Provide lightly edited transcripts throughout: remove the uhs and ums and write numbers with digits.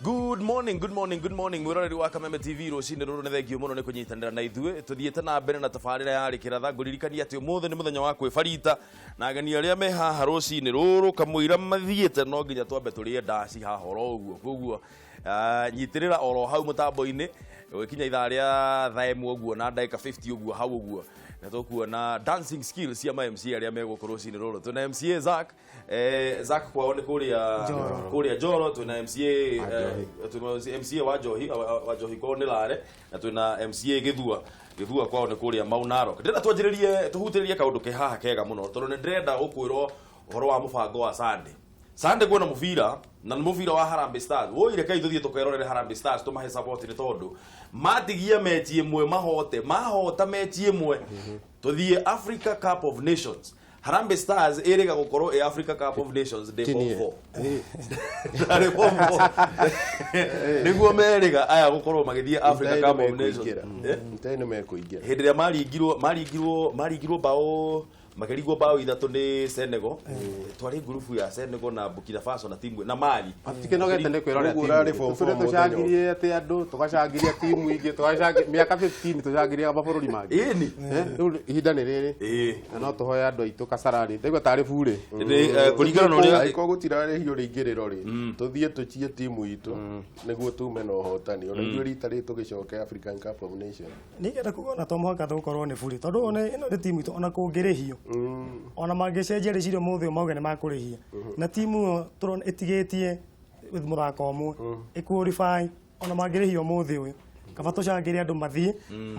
Good morning. Mwiroreri wa Kameme TV rucini ruru ne thengio muno ne kunyitanira na ithue tuthiete na mbere na tafarira yari kiratha nguririkania ati muthe ni muthenya wa kwifarita na ageni aria me haha rucini ruru kamwira mathiete no nginya twambe turie ndaci haha oro uguo koguo nyitirira oro hau mutambo-ini wikinya ithaa ria thaemu uguo na ndagika 50 uguo hau uguo na tukuona dancing skills cia MC aria megukorwo cini ruru tuna MCA Zak kwao ni kuria Njoro tuna MCA wa Njohi kwao ni Lare na tuna MCA Githua kwao ni kuria Maunaro ndira twanjiririe tuhutiririe kaundu ke haha kega muno tondu ni ndrenda gukwirwo horo wa mubango wa Sunday kuona mubira na mubira wa Harambee Stars woire kai tuthie tukerorere Harambee Stars tumahe support ni tondu matigia mechi imwe mahota mechi imwe tuthie Africa Cup of Nations Harambee Stars erega gukorwo Africa Cup of Nations de 4 niguo merega aya gukorwo magithie Africa Cup of Nations ntene mekuingira hindira marigirwo bao makerigwo bao ithatu ni Senegal twari group ya Senegal na Burkina Faso na timu na Mali atikenogete ne kwirora timu tucagirie ati andu tugacagiria timu ingi tugacagiria miaka 15 tucagiria mabũrũri mangi ni ihinda ni riri no tuhoya andu aitu kasarani ndegwa tari bure kuringana na uria iko gutirare hiyo ringiriro ri tuthie tucie timu itu niguo tume no hotani ona ithuĩ rita ri tugicoke African Cup of Nations nigenda kuona to muhaka tukorwo ni bure tondu ona ino ni timu itu ona kungirihio ona mangicenjia ricirio muthe mauge ni makurihia na timu turona itigetie muthako omwe iqualify ona mangirihio muthe uyu kaba tucangirie andu mathie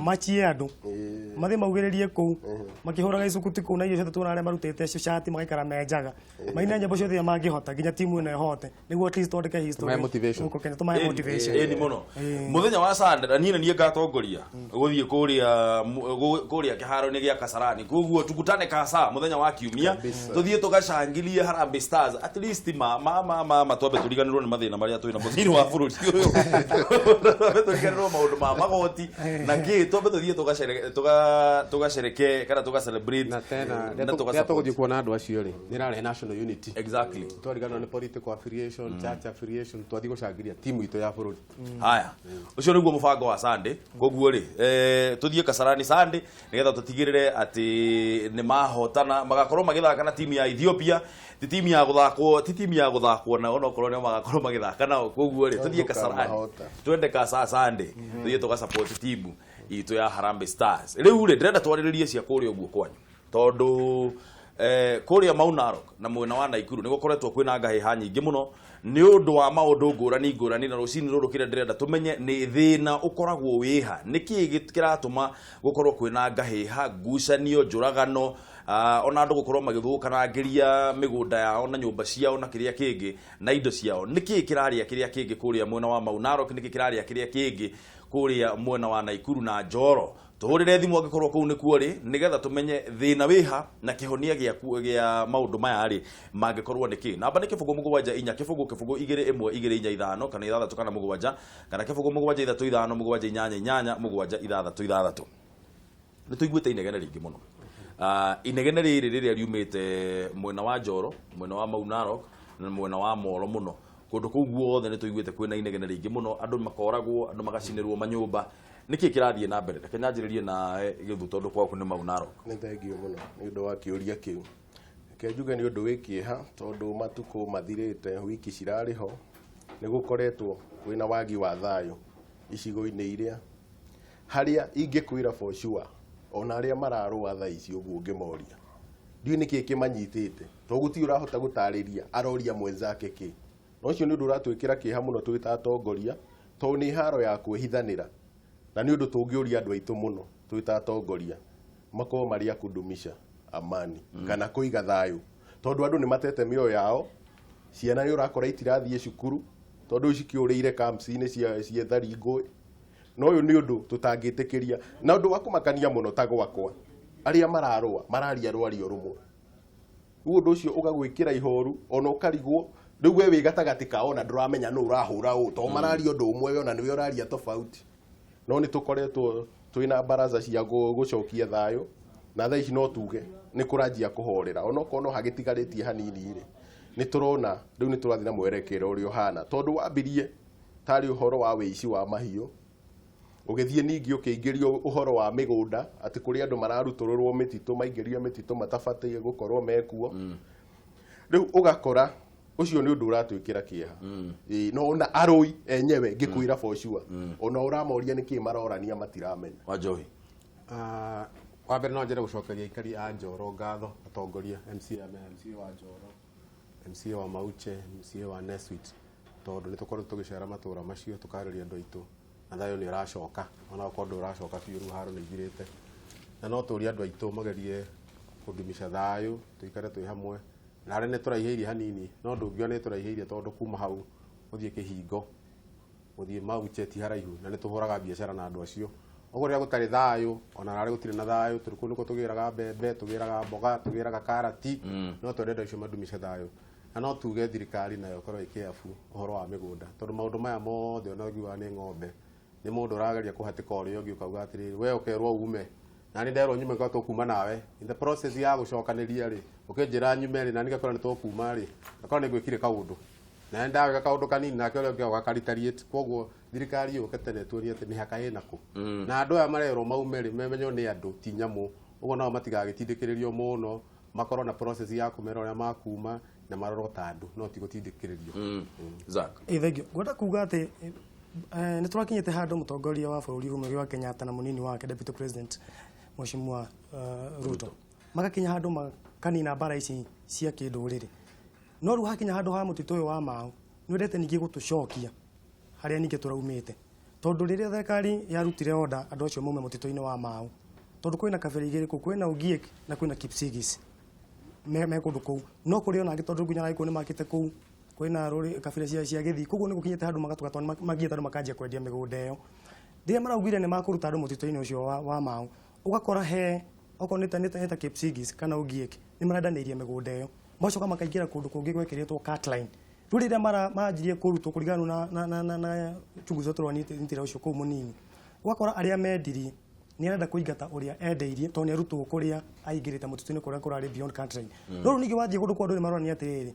machie andu mathie maugiririe ku makihuraga icukuti ku na irio ciothe tuona aria marutite shati magaikara menjaga maina nyambo ciothe mangihota nginya timu ino ihote niguo at least twandike history motivation tumahe motivation ni muno muthenya wa Sunday nie ngatongoria guthie kuria kiharo ni gia Kasarani koguo tukutane Kasa muthenya wa Kiumia tuthie tugacangilie Harambee Stars at least ma twambe turiganirwo ni mathina maria twina muthini wa bururi uyu turiganirwo maundu ma magoti na ki twambe tuthie tugashereke kana tugaselebrate na tena tuguthie kuona andu acio ri nirare national unity exactly twarigana ni political affiliation church affiliation twathie gucangiria timu itu ya bururi haya ucio niguo mubango wa Sunday koguo ri tuthie Kasarani Sunday nigetha tutigirire ati ni mahotana magakorwo magithaka na timu ya Ethiopia ti timu ya guthakwo na ona korwo ni magakorwo magithaka na koguo ri tuthie Kasarani twende Kasa Sunday tuthie tuga support timu itu ya Harambee Stars riu ri ndenda twariririe cia kuria uguo kwanyu tondu kuria Maunaro na mwena wa Naikuru ni gukoretwo kwina ngahiha nyingi muno ni undu wa maundu ngurani na rucini ruru kire ndirenda tumenye ni thina ukoragwo wiha niki kiratuma gukorwo kwina ngahiha ngucanio njuragano ona andu gukorwo magithukanangiria migunda yao na nyumba ciao na kiria kingi na indo ciao niki kiraria kiria kingi kuria mwena wa Maunaro niki kiraria kiria kingi kuria mwena wa Naikuru na Njoro tuhurire thimu agikorwo kuu ni kuo ri nigetha tumenye thina wiha na kihonia gia maundu maya ri mangikorwo niki namba ni kifungu mugwanja inya kifungu 2-1-2-5 kana 6 kana mugwanja kana kifungu mugwanja 3-5 mugwanja 8-8 mugwanja 6-3 ni tuiguite inegene ringi muno inegene riri riria riumite mwena wa Njoro mwena wa Maunaro na mwena wa Moro muno kundu kuu guothe ni tuiguite kwina inegene ringi muno andu makoragwo andu magacinirwo manyumba niki kirathie na mbere kenyanjiririe na githu tondu kwaku ni Maunaro ni thengio muno ni undu wa kiuria kiu kenjuge ni undu wikiha tondu matuko mathirite wiki cirari ho ni gukoretwo kwina wagi wa thayo icigo-ini iria haria ingikwira for sure ona aria mararua tha ici uguo ngimoria ndiu niki kimanyitite to guti urahota gutariria aroria mwenzake ki no cio ni undu uratwikira kiha muno twitatongoria to ni haro ya kwihithanira na ni undu tungiuria andu aitu muno twitatongoria mako maria kudumisha amani kana kuiga thayo tondu andu ni matete mioyo yao ciana ni urakora itirathie cukuru tondu cikiurire camps-ini cia tharingwe no uyu ni undu tutangitikiria na undu wa kumakania muno ta gwakwa aria mararua mararia rwario rumwe undu ucio ugagwikira ihoru ona ukarigwo riu we wigatagati kaona nduramenya no urahura u to mararia undu umwe ona niwe uraria tofauti no ni tukoretwo twina baraza cia gucokia thayo na tha ici no tuge ni kuranjia kuhorera ona kono hagitigarĩtie hanini ri ni turona riu ni turathina mwerekero uri ohana tondu wambirie tari uhoro wa wici wa mahiũ ugithie ningi ukiingĩrio uhoro wa migunda ati kuri andu mararutũrũrwo mĩtitũ maingĩrio mĩtitũ matabatie gukorwo mekuo riu ugakora ucio ni undu uratwikira kieha no na aroi enyewe ngikwira for sure ona uramoria niki marorania matiramenya Wanjohi wa mbere no njere gucokeria ikari a Njoro ngatho atongoria MC wa Njoro MC wa Mauche MC wa Neswit tondu ni tukorwo tugicera matura macio tukariria andu aitu na thayo ni uracoka ona ukorwo uracoka biuru haro ni igirite na no turi andu aitu magerie kundumisha thayo tuikare twi hamwe na rene turaihirie hanini no ndungio ni turaihirie tondu kuma hau uthie kihingo uthie Mauche ti haraihu na ni tuhuraga biashara na andu acio ogo ria gutari thayo ona rari gutire na thayo turi kundu tugiraga mbembe tugiraga mboga tugiraga karati no twendenda icio madumisha thayo na no tuge thirikari nayo korwo ikiafu uhoro wa migunda tondu maundu maya mothe ona giwa ni ng'ombe ni mundu urageria kuhatika urio ngi ukauga atiri we ukerwo ume na ni nderwo nyume kwa tukuma nawe in the process ya gucokaniria ri ukinjira nyume ri na ni gakora ni tukuma ri akora ni gwikire kaundu na ndawe kaundu kanini na kyo gyo gakaritariate koguo thirikari yo ketene tuorie ati ni haka ina ku na andu aya marero maume ri memenyo ni andu ti nyamu ugo nao matigagitindikiririo muno makorwo na process ya kumera uria makuma na maroro tandu no ti gutindikiririo Zak thengio gwenda kuga ati ni turakinyite handu mutongoria wa bururi humwe wa Kenyatta na munini wake deputy president Mheshimiwa Ruto magakinya handu makanina bara ici cia kinduriri no ru hakinya handu ha mutito uyu wa mau ni urete ningi gutucokia haria ningi turaumite tondu riria thirikari yarutire order andu acio maume mutito-ini wa mau tondu kwina kabere igiri ku kwina Ugiek na kwina Kipsigis me kundu kuu no kuri ona gitondu ngunya raiko ni makite kuu kwina ruri kabere cia githi kuguo ni gukinyite handu magatugatwa magieta andu makanjia kwendia migunda iyo riria maraugire ni makuruta andu mutito-ini ucio wa mau ugakora he okonita Kipsigis kana Ugiek ni marandanirie migunda iyo macoka makaingira kundu kungi gwekiritwo cutline ruriria majirie kurutwo kurigana na chunguzo turwani ntira ucio kuu munini ugakora aria mendirie ni arenda kuingata uria endeirie to ni arutwo kuria aingirite mututini kuria kurari beyond country no ningi wathie kundu kwa andu maroni atiriri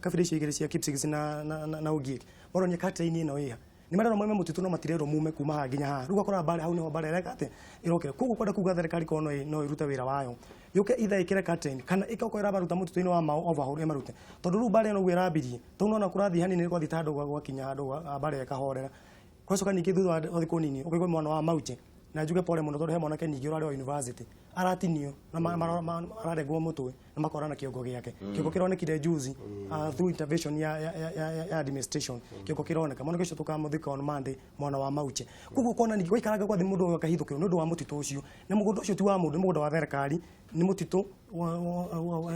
kabere icio igiri cia Kipsigis na Ugiek maroni cutline ino iha ni marero mwe mututu no matirero mume kuma ha nginya ha ruga kora bare hau ni bare reka ate irokere kugu kwenda kuga thirikari kono no iruta wira wayo yuke itha ikire curtain kana ikakoira baruta mututu-ini wa mau overhaul emarute tondu ru bare no gwirabirie tondu no kurathi hanini kwa thitando gwa kinya handu bare kahorera kwacoka ningi thutha wa thiku nini ukigwa mwana wa Mauche na njuge pole muno tondu he mwana ke ningi urari wa university aratinio na araregwo mutwe na makorana kiongo giake kiongo kironekire juzi through intervention ya administration kiongo kironeka mwana kicio tukamuthika on Monday mwana wa Mauche kugu kona ningi goikaraga kwa mundu akahithukiro nundu wa mutito ucio na mugunda ucio ti wa mundu mugunda wa thirikari ni mutito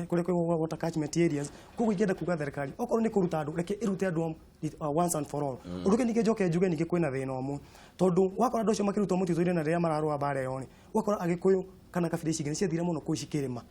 kule kwa water catchment areas kugu ingenda kuga thirikari okorwo ni kuruta andu reke irute andu once and for all uruke ningi njoke njuge ningi kwina thina omu tondu wakora andu ucio makirutwo mutito-ini na riria mararua bare yoni wakora agikuyu kana kabere ici ngene ciathire muno kuicikirima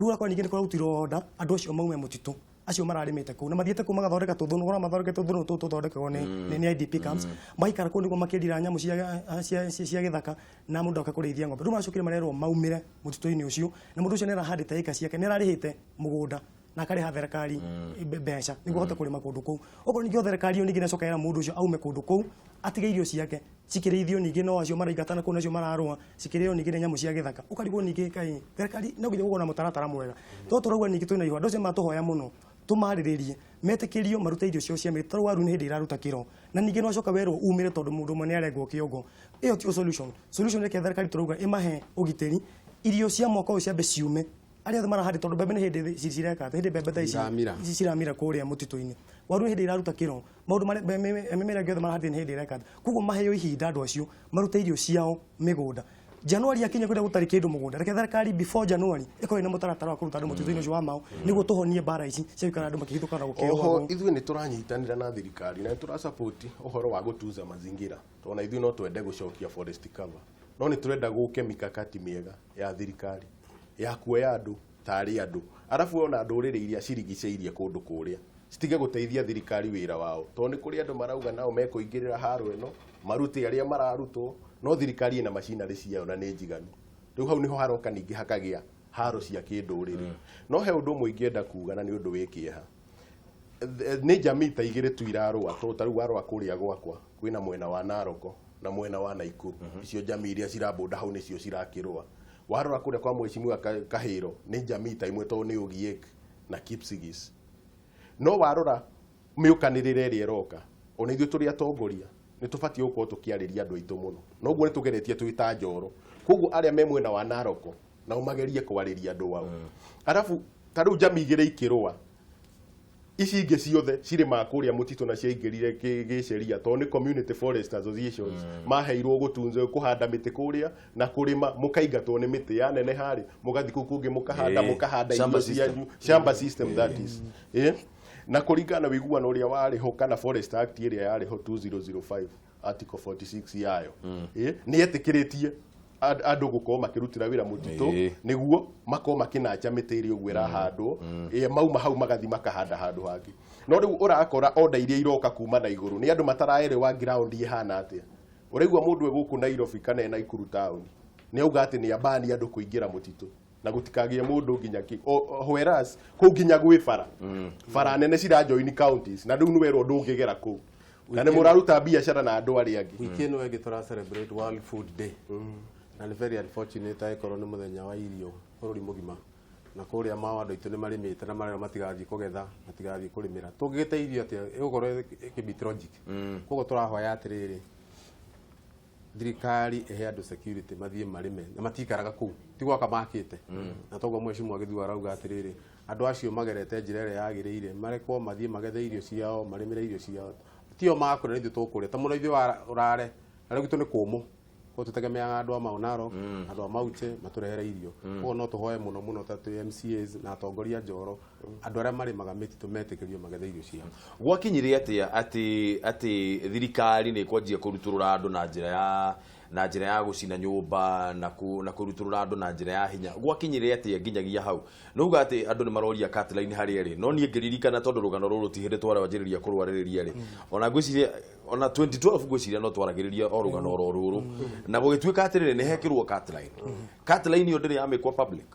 rura kwa ningi kurutiro order andu acio maume mutito acio mararimite ku na mathiete ku magathoreka tuthunu gora mathoreke tuthunu tuthondekagwo ni IDP camps maikara ku niguo makirira nyamu cia githaka na mundu akakurithia ng'ombe ruma acukire marerwo maumire mutito-ini ucio na mundu ucio nera handite ika ciake nera rihite mugunda na kare ha thirikari mbeca niguo hote kurima kundu kuu okorwo ningi thirikari yo ningi nacoka era mundu ucio aume kundu kuu atige irio ciake cikirithio ningi no acio maraigatana kuna acio mararua cikirio ningi nyamu cia githaka ukarigwo ningi kai thirikari no githio gukona mutaratara mwega to turauga ningi twina ihwa ndoce matuhoya muno tumariririe metikirio marute irio cio cia miri tarwaru ni hindi iraruta kiro na ningi no acoka werwo umire tondu mundu mwe ni aregwo kiongo iyo ti solution reke thirikari turauga imahe ugiteri irio cia mwaka ucio ciambe ciume aria thumara hadi tondu bebe ni hindi cireka hindi bebe tha ici ciramira kuria mutito-ini waru hindi iraruta kiro maundu memera giothe mara hadi ni hindi ireka kuguo maheyo ihinda andu acio marute irio ciao migunda January akinya kuria gutari kindu mugunda reke thirikari before January iko ina mutaratara wa kuruta andu mutito-ini ucio wa mau niguo tuhonie bara ici ciikara andu makihithuka na gukeo oho ithui ni turanyitanira na thirikari na tura support uhoro wa gutuza mazingira tona ithui no twende gucokia forest cover no ni turenda guke mikakati miega ya thirikari ya kuoya andu tari andu arafu ona ndurire iria cirigiceirie kundu kuria citige guteithia thirikari wira wao to ni kuri andu marauga nao mekuingirira haro eno marute aria mararutwo no thirikari ina machinery ciao na ni njiganu riu hau niho haroka ningi hakagia haro cia kinduriri no he undu umwe ingienda kuga na ni undu wikieha nĩ jamii ta igĩrĩ tu irarũa to ta rĩu warũa kũrĩa gwakwa kwĩna mwena wa Naroko na mwena wa Naikuru icio jamii iria cirabũnda hau nĩcio cirakĩrũa warũa kũrĩa kwa Mheshimiwa Kahĩro nĩ jamii ta imwe to nĩ Ogiek na Kipsigis no warora mĩũkanĩrĩre ĩrĩa ĩroka ona ithuĩ tũrĩ atongoria nĩ tũbatiĩ gũkorwo tũkĩarĩria andũ aitũ mũno na ũguo nĩ tũgeretie twĩ ta Njoro koguo arĩa me mwena wa Naroko na umagerie kwarĩria andũ wao arabu ta rĩu jamii igĩrĩ ikĩrũa ici ingĩ ciothe cirĩ makũrĩa mũtitũ na ciaingĩrire gĩceria to nĩ community forest associations maheirwo gũtunza kũhanda mĩtĩ kũrĩa na kũrĩma mũkaingatwo nĩ mĩtĩ ya nene harĩ mũgathi kũu kũngĩ mũkahanda irio cianyu shamba system that is na kũringana wĩiguano ũrĩa warĩho kana forest act ĩrĩa yarĩho 2005 article 46 yayo nĩ etĩkĩrĩtie andũ gũkorwo makĩrutĩra wĩra mũtitũ nĩguo makorwo makĩnanja mĩtĩ ĩrĩa ũguo ĩrahandwo mauma hau magathi makahanda handũ hangĩ no rĩu ũrakora order iria iroka kuma na igũrũ nĩ andũ mataraerewa ground ihana atĩa ũraigua mũndũ gũkũ Nairobi kana Naikuru town nĩ auga atĩ nĩ abani andũ kũingĩra mũtitũ na gũtikagĩe mũndũ nginya whereas kũu nginya gwĩ bara nene cirajoin counties na rĩu nĩ werwo ndũngĩgera kũu na nĩ mũraruta biacara na andũ arĩa angĩ wiki ĩno ĩngĩ tũra celebrate World Food Day na nĩ very unfortunate aikorwo nĩ mũthenya wa irio bũrũri mũgima na kũrĩa mao andũ aitũ nĩ marĩmĩte na marĩa matigathiĩ kũgetha matigathiĩ kũrĩmĩra tũngĩgĩteithio atĩa ĩgũkorwo ĩkĩbit logic koguo tũrahoya atĩrĩrĩ thirikari ehe andũ security mathiĩ marĩme na matikaraga kũu ti gwaka makĩte na toguo Mheshimiwa agĩthiĩ arauga atĩrĩrĩ andũ acio magerete njĩra ĩrĩa yagĩrĩire marekwo mathiĩ magethe irio ciao marĩmĩre irio ciao tio makũrĩa ithuĩ tũkũrĩa ta mũno ithuĩ ũrare na rĩu gwitũ nĩ kũmũ ko tutegemeaga andũ a Mau Narok andũ a Mauche maturehere irio koguo no tũhoe mũno ta twĩ MCAs na atongoria Njoro andũ arĩa marĩmaga mĩtitũ metĩkĩrio magethe irio ciao gwakinyire atĩa atĩ thirikari nĩ kwanjia kũrutũrũra andũ na njĩra ya gũcina nyũmba na kũrutũrũra andũ na njĩra ya hinya gwakinyire atĩa nginyagia hau nouga atĩ andũ nĩ maroria catline harĩa rĩ no niĩ ngĩririkana tondũ rũgano rũrũ tihĩndĩ twaragĩrĩria kũrwarĩrĩria rĩ ona ngwĩciria ona 2012 ngwĩciria no twaragĩrĩria o rũgano rũrũ na gũgĩtuĩka atĩrĩrĩ nĩ hekĩrwo catline ĩyo ndĩrĩ yamĩkwo public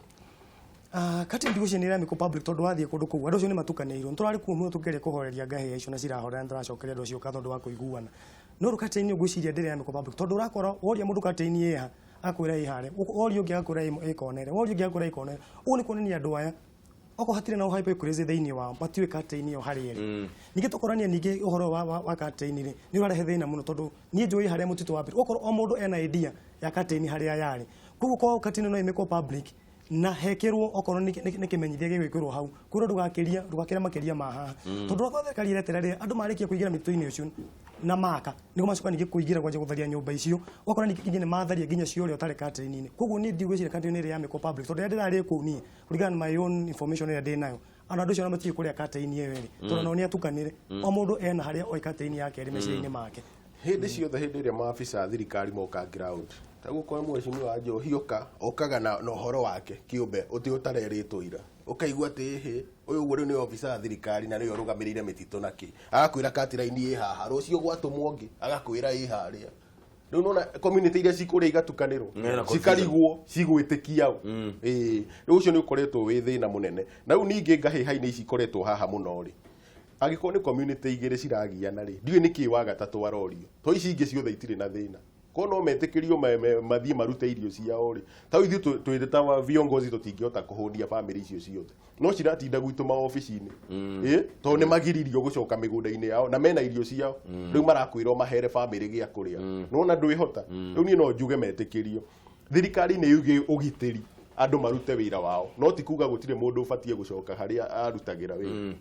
kati ndio chenera miko public tondu wathie kundu kuu andu cio ni matukanĩirwo tũrarĩ kuo muo tũkĩrĩa kũhoreria ngahĩ icio na cirahorera tũracokeria andu cio kathondu wa kũiguana no rukatĩinĩ ngwĩciria ndĩrĩ miko public tondu urakora woria mũndũ katĩinĩ ĩha akwĩra ihare woria ũngĩ akwĩra ikonere woria ũngĩ akwĩra ikonere ũũ nĩ kuonania andũ aya oko hatirĩ na hype crazy thĩinĩ wao matiwe katĩinĩ yo harĩ eri ningĩ tũkorania ningĩ ũhoro wa katĩinĩ rĩ nĩ ũrarehe thĩna mũno tondu niĩ njũĩ harĩa mũtitũ wa mbere okorwo o mũndũ ena idea ya katĩinĩ harĩa yarĩ koguo katĩinĩ no imeko public na hekirwo okorwo nĩ kimenyithia gĩgwĩkĩrwo hau kũrwo ndũgakĩra makĩria maha tondu wa thirikari ireterere andũ marĩkia kũingĩra mĩtitũ-inĩ ũcio na maka nĩguo macoka ningĩ kũingĩra kwanja gũtharia nyũmba icio okorwo ningĩ nginya nĩ matharia nginya cio ũrĩa ũtarĩ katĩinĩ koguo niĩ ndigwĩciria katĩinĩ ĩrĩa ya mĩko public tondu rĩrĩa ndĩrarĩ kũu niĩ kũringana na my own information ĩrĩa ndĩ nayo andũ acio matirĩ kũrĩa katĩinĩ ĩyo ĩrĩ tondu nao nĩ atukanĩre o mũndũ ena harĩa oĩ katĩinĩ yake ĩrĩ meciria-inĩ make hĩndĩ ciothe hĩndĩ ĩrĩa maabisa thirikari moka ground tagũkorwo Mheshimiwa Njohi okaga na ũhoro wake kĩũmbe ũtarerĩtwo ira ũkaigua atĩ hĩ ũyũ ũguo nĩ ofisa thirikari na nĩyo rũgamĩrĩire mĩtitũ na kĩ agakwĩra catline ĩ haha rũcio gwatũmwo ũngĩ agakwĩra ĩ harĩa rĩu nona community iria cikũrĩa igatukanĩrwo cikarigwo cigwĩtĩkia rĩu ũcio nĩ ũkoretwo wĩ thĩna mũnene na rĩu ningĩ ngahĩha-inĩ ici ikoretwo haha mũno rĩ angĩkorwo nĩ community igĩrĩ ciragiana rĩ ndiũĩ nĩkĩ wa gatatũ arorio to ici ingĩ ciothe itirĩ na thĩna ko no metĩkĩrio mathiĩ marute irio ciao rĩ ta ithuĩ twĩrĩ ta viongozi tũtingĩhota kũhũnia family icio ciothe no ciratinda gwitũ maobici-inĩ to nĩ magiririo gũcoka mĩgũnda-inĩ yao na mena irio ciao rĩu marakwĩrwo mahere family gĩa kũrĩa nona ndwĩhota rĩu niĩ no njuge metĩkĩrio thirikari nĩ yuge ũgitĩri andũ marute wĩra wao no ti kuga gũtirĩ mũndũ ũbatie gũcoka harĩa arutagĩra wĩra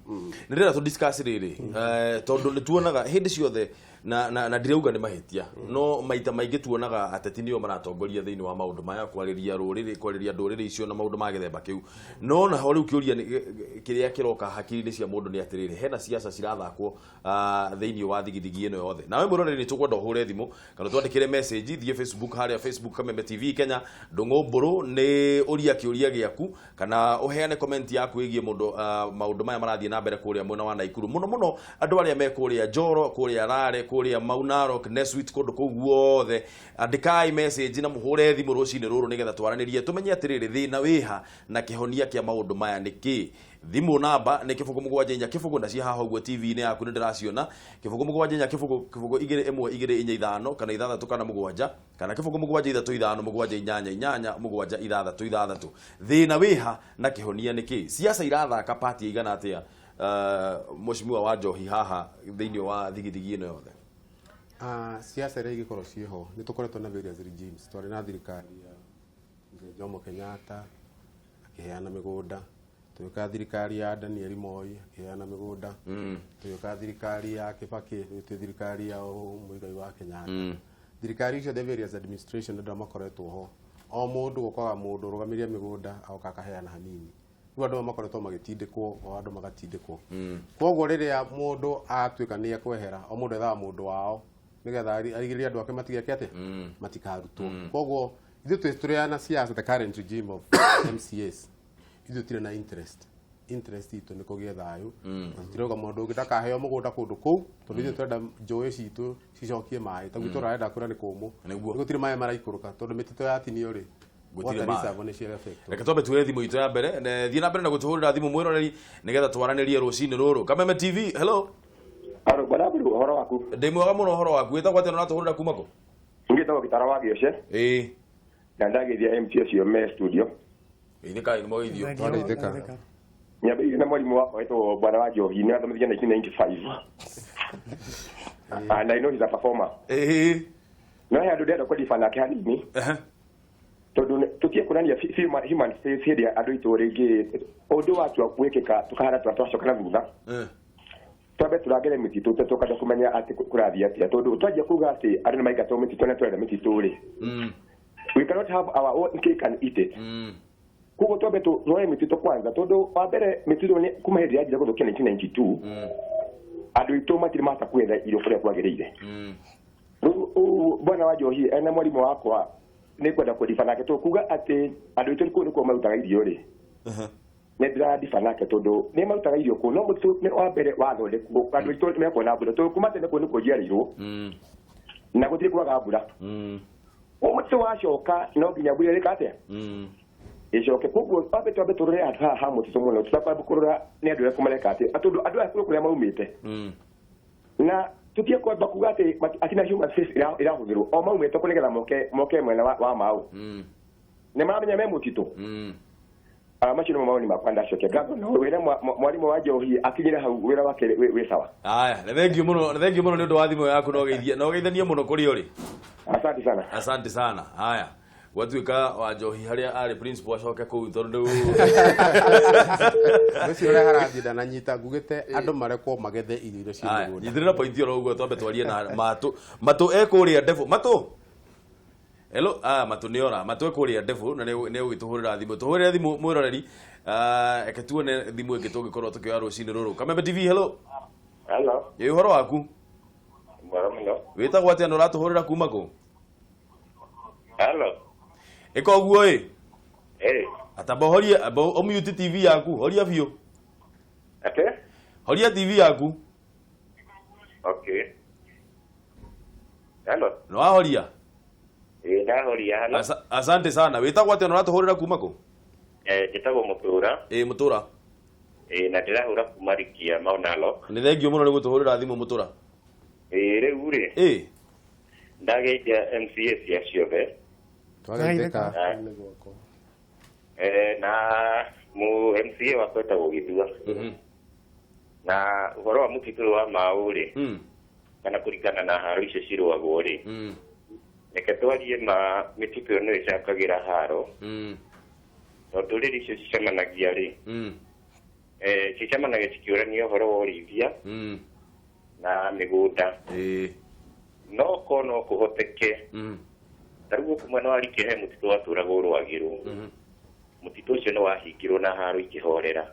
nĩ rĩrĩa tũ discuss rĩrĩ tondũ nĩ tuonaga hĩndĩ ciothe na ndirauga nĩ mahĩtia no maita maingĩ tuonaga ateti nĩo maratongoria thĩinĩ wa maũndũ maya kwarĩria rũrĩrĩ kwarĩria ndũrĩrĩ icio na maũndũ ma gĩthemba kĩu no naho rĩu kĩũria kĩrĩa kĩroka hakiri-inĩ cia mũndũ nĩ atĩrĩrĩ hena ciaca cirathakwo thĩinĩ wa thigithigi ĩno yothe nawe mũroreri nĩ tũkwenda ũhũre thimũ kana twandĩkĩre message thiĩ Facebook harĩa Facebook Kameme TV Kenya ndũng'ũmbũrũ nĩ ũria kĩũria gĩaku kana ũheane comment yaku ĩgiĩ maũndũ maya marathiĩ na mbere kũrĩa mwena wa Naikuru mũno andũ arĩa me kũrĩa Njoro kũrĩa Rare kũrĩa Mau Narok Neswit kũndũ kũu guothe andĩkai message na mũhũre thimũ rũcinĩ rũrũ nĩgetha twaranĩrie tũmenye atĩrĩrĩ thĩna wĩha na kĩhonia kĩa maũndũ maya nĩkĩ thimu namba ni kibugu mugwanja inya kibugu ndaci haha uguo TV ni yaku ni ndiraciona kibugu mugwanja inya kibugu igire imwe igire inya ithano kana ithathatu kana mugwanja kana kibugu mugwanja ithatu ithano mugwanja inyanya inyanya mugwanja ithathatu ithathatu thina wiha na Kihonia niki siasa irathaka party igana atia Mheshimiwa wa Njohi haha thiini wa thigithigi ino yothe siasa ria igikorwo ciho ni tukoretwo na various regimes twari na thirikari ya Jomo Kenyatta akiheana migunda tuyoka thirikari ya Daniel Moi akiheana migunda tuyoka thirikari ya Kibaki thirikari ya Muigai wa Kenyatta thirikari icio the various administration ndio makoretwo ho o mundu gukoga mundu rugamiria migunda au kakaheana hanini rĩu andũ makoretwo magĩtindĩkwo o andũ magatindĩkwo koguo rĩrĩa mũndũ atuĩka nĩ ekwehera o mũndũ ethaga mũndũ wao nigetha arigĩrĩrie andũ ake matigeke atĩa matikarutwo koguo ithuĩ tũrĩ na siasa the current regime of MCAs ithuĩ tũtirĩ na interest itũ nĩ kũgĩa thayũ na tũtirauga mũndũ ũngĩ ndakaheo mũgũnda kũndũ kũu tondũ ithuĩ twenda njũĩ citũ cicokie maĩ ta gwitũ rarenda kũrĩa nĩ kũmũ gũtirĩ maĩ maraikũrũka tondũ mĩtitũ yatinio rĩ reke twambe tuoye thimu itu ya mbere thiĩ na mbere na gũtũhũrĩra thimũ mwĩroreri nĩgetha twaranĩrie rũcinĩ rũrũ Kameme TV hello aro barabu horo waku ndĩ mwega mũno horo waku wĩtagwo atĩa na ũratũhũrĩra kuma kũ ngĩtagwo Gĩtara wa Gĩoce na ndagĩthia MCS yo me studio ithika ni moithio nyambĩrĩirie na mwarimu wakwa wetwo Bwana wa Njohi nĩ athomithirie 1995 and I know he's a performer no he andũ ndĩrenda kũdifa nake hanini tondu tukie kunania human face hĩndĩ andũ itũ rĩngĩ ũndũ watua gwĩkĩka tukahana twacokana thutha twambe turangere mĩtitũ tũkaja kumenya atĩ kũrathiĩ atĩa tondu twanjia kuga atĩ andũ nĩ maingatwo mĩtitũ na twenda mĩtitũ rĩ we cannot have our own cake and eat it koguo twambe tuoe mĩtitũ kwanza tondu wa mbere mĩtitũ nĩ kuma hĩndĩ yanjire gũthũkia 1992 andũ itũ matirĩ mahota kwetha irio kũrĩa kwagĩrĩire rĩu Bwana wa Njohi ena mwarimu wakwa nĩ kwenda kũdifa nake tukuga atĩ andũ itũ nĩ kũo marutaga irio rĩ nĩ ndĩradifa nake tondu nĩ marutaga irio kũo no mũtitũ nĩ wa mbere wathondekwo andũ itũ nĩ mekuona mbura tondu kuma tene kũo nĩ kũnjiarĩirwo na gũtirĩ kwaga mbura mũtitũ wacoka no nginya mbura ĩrĩka atĩa ĩcoke koguo twambe tũrore andũ haha mũtitũ mũno tũtakwamba kũrora nĩ andũ arĩa kũmareka atĩ tondu andũ aya kũrĩa maumĩte na tutie kwamba kuga atĩ atina human face ĩrahũthĩrwo o maumĩte kũnĩgetha moke mwena wa maũ nĩ maramenya me mũtitũ macio nĩmo maoni makwa ndacokia ngatho na wĩra mwarimũ wa Njohi akinyire hau wĩra wake wĩ sawa aya nĩ thengiũ mũno nĩ ũndũ wa thimũ yaku no geithanie mũno kũrĩ ũrĩ asante sana haya gwatuĩka wa Njohi harĩa arĩ principal acoke kũu tondũ ũcio ũrĩa harathiĩ ndananyita ngugĩte andũ marekwo magethe irio cia mũgũnda nyithĩrĩra pointi oro ũguo twambe twarie na matũ ekũrĩa ndebu hello matũ nĩora matũ ekũrĩa ndebu na nĩ ũgĩtũhũrĩra thimũ tũhũrĩre thimũ mwĩroreri eke tuone thimũ ĩngĩ tũngĩkorwo tũkĩoya rũcinĩ rũrũ Kameme TV hello ĩ ũhoro waku wĩtagwo atĩa na ũratũhũrĩra kuma kũ ĩka ũguo atamba horia omute TV yaku horia biũ horia TV yaku no ahoria ndahoria asante sana wĩtagwo atĩa na ũratũhũrĩra kuma kũ njĩtagwo Mũtũra Mũtũra na ndĩrahũra kuma Rikia Maunalo nĩ thengiũ mũno nĩ gũtũhũrĩra thimũ Mũtũra rĩu rĩ ndageithia MCA cia ciothe na mu MCA wakwa etagwo Gĩthua na ũhoro wa mũtitũ wa maũ rĩ kana kũringana na haro icio cirũagwo rĩ reke twarie mĩtitũ ĩyo nĩ ĩcangagĩra haro tondũ rĩrĩ icio cicemanagia rĩ cicemanagia cikĩũrania ũhoro wa ũrĩithia na mĩgũnda no korwo no kũhoteke tarĩu gũkũ mwena wa Rikia he mũtitũ watũragwo Rwagĩrũ mũtitũ ũcio nĩ wahingirwo na haro ikĩhorera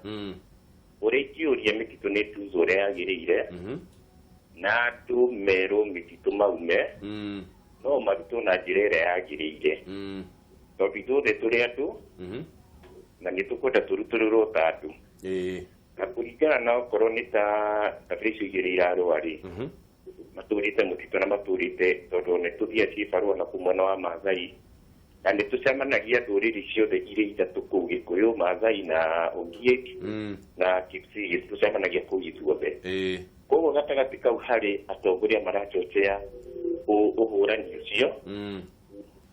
ũrĩa ingĩũria mĩtitũ nĩ ĩtuzwo ũrĩa yagĩrĩire na andũ merwo mĩtitũ maume no marutwo na njĩra ĩrĩa yagĩrĩire tondũ ithuothe tũrĩ andũ na nĩ tũkwenda tũrutũrũrwo ta andũ na kũringana na okorwo nĩ ta kabira icio igĩrĩ irarũa rĩ matũrĩte mũtitũ na matũrĩte tondũ nĩ tũthiaga ciĩbarũa na kumwena wa Maathai na nä tå cemanagia ndå rä ri ciothe irä ithatå kå u gä kå yå mathai na ogiek na kipsigis tå cemanagia kå u ithuothe koguo gatagatä kau harä atongoria marachochea å hå rani å cio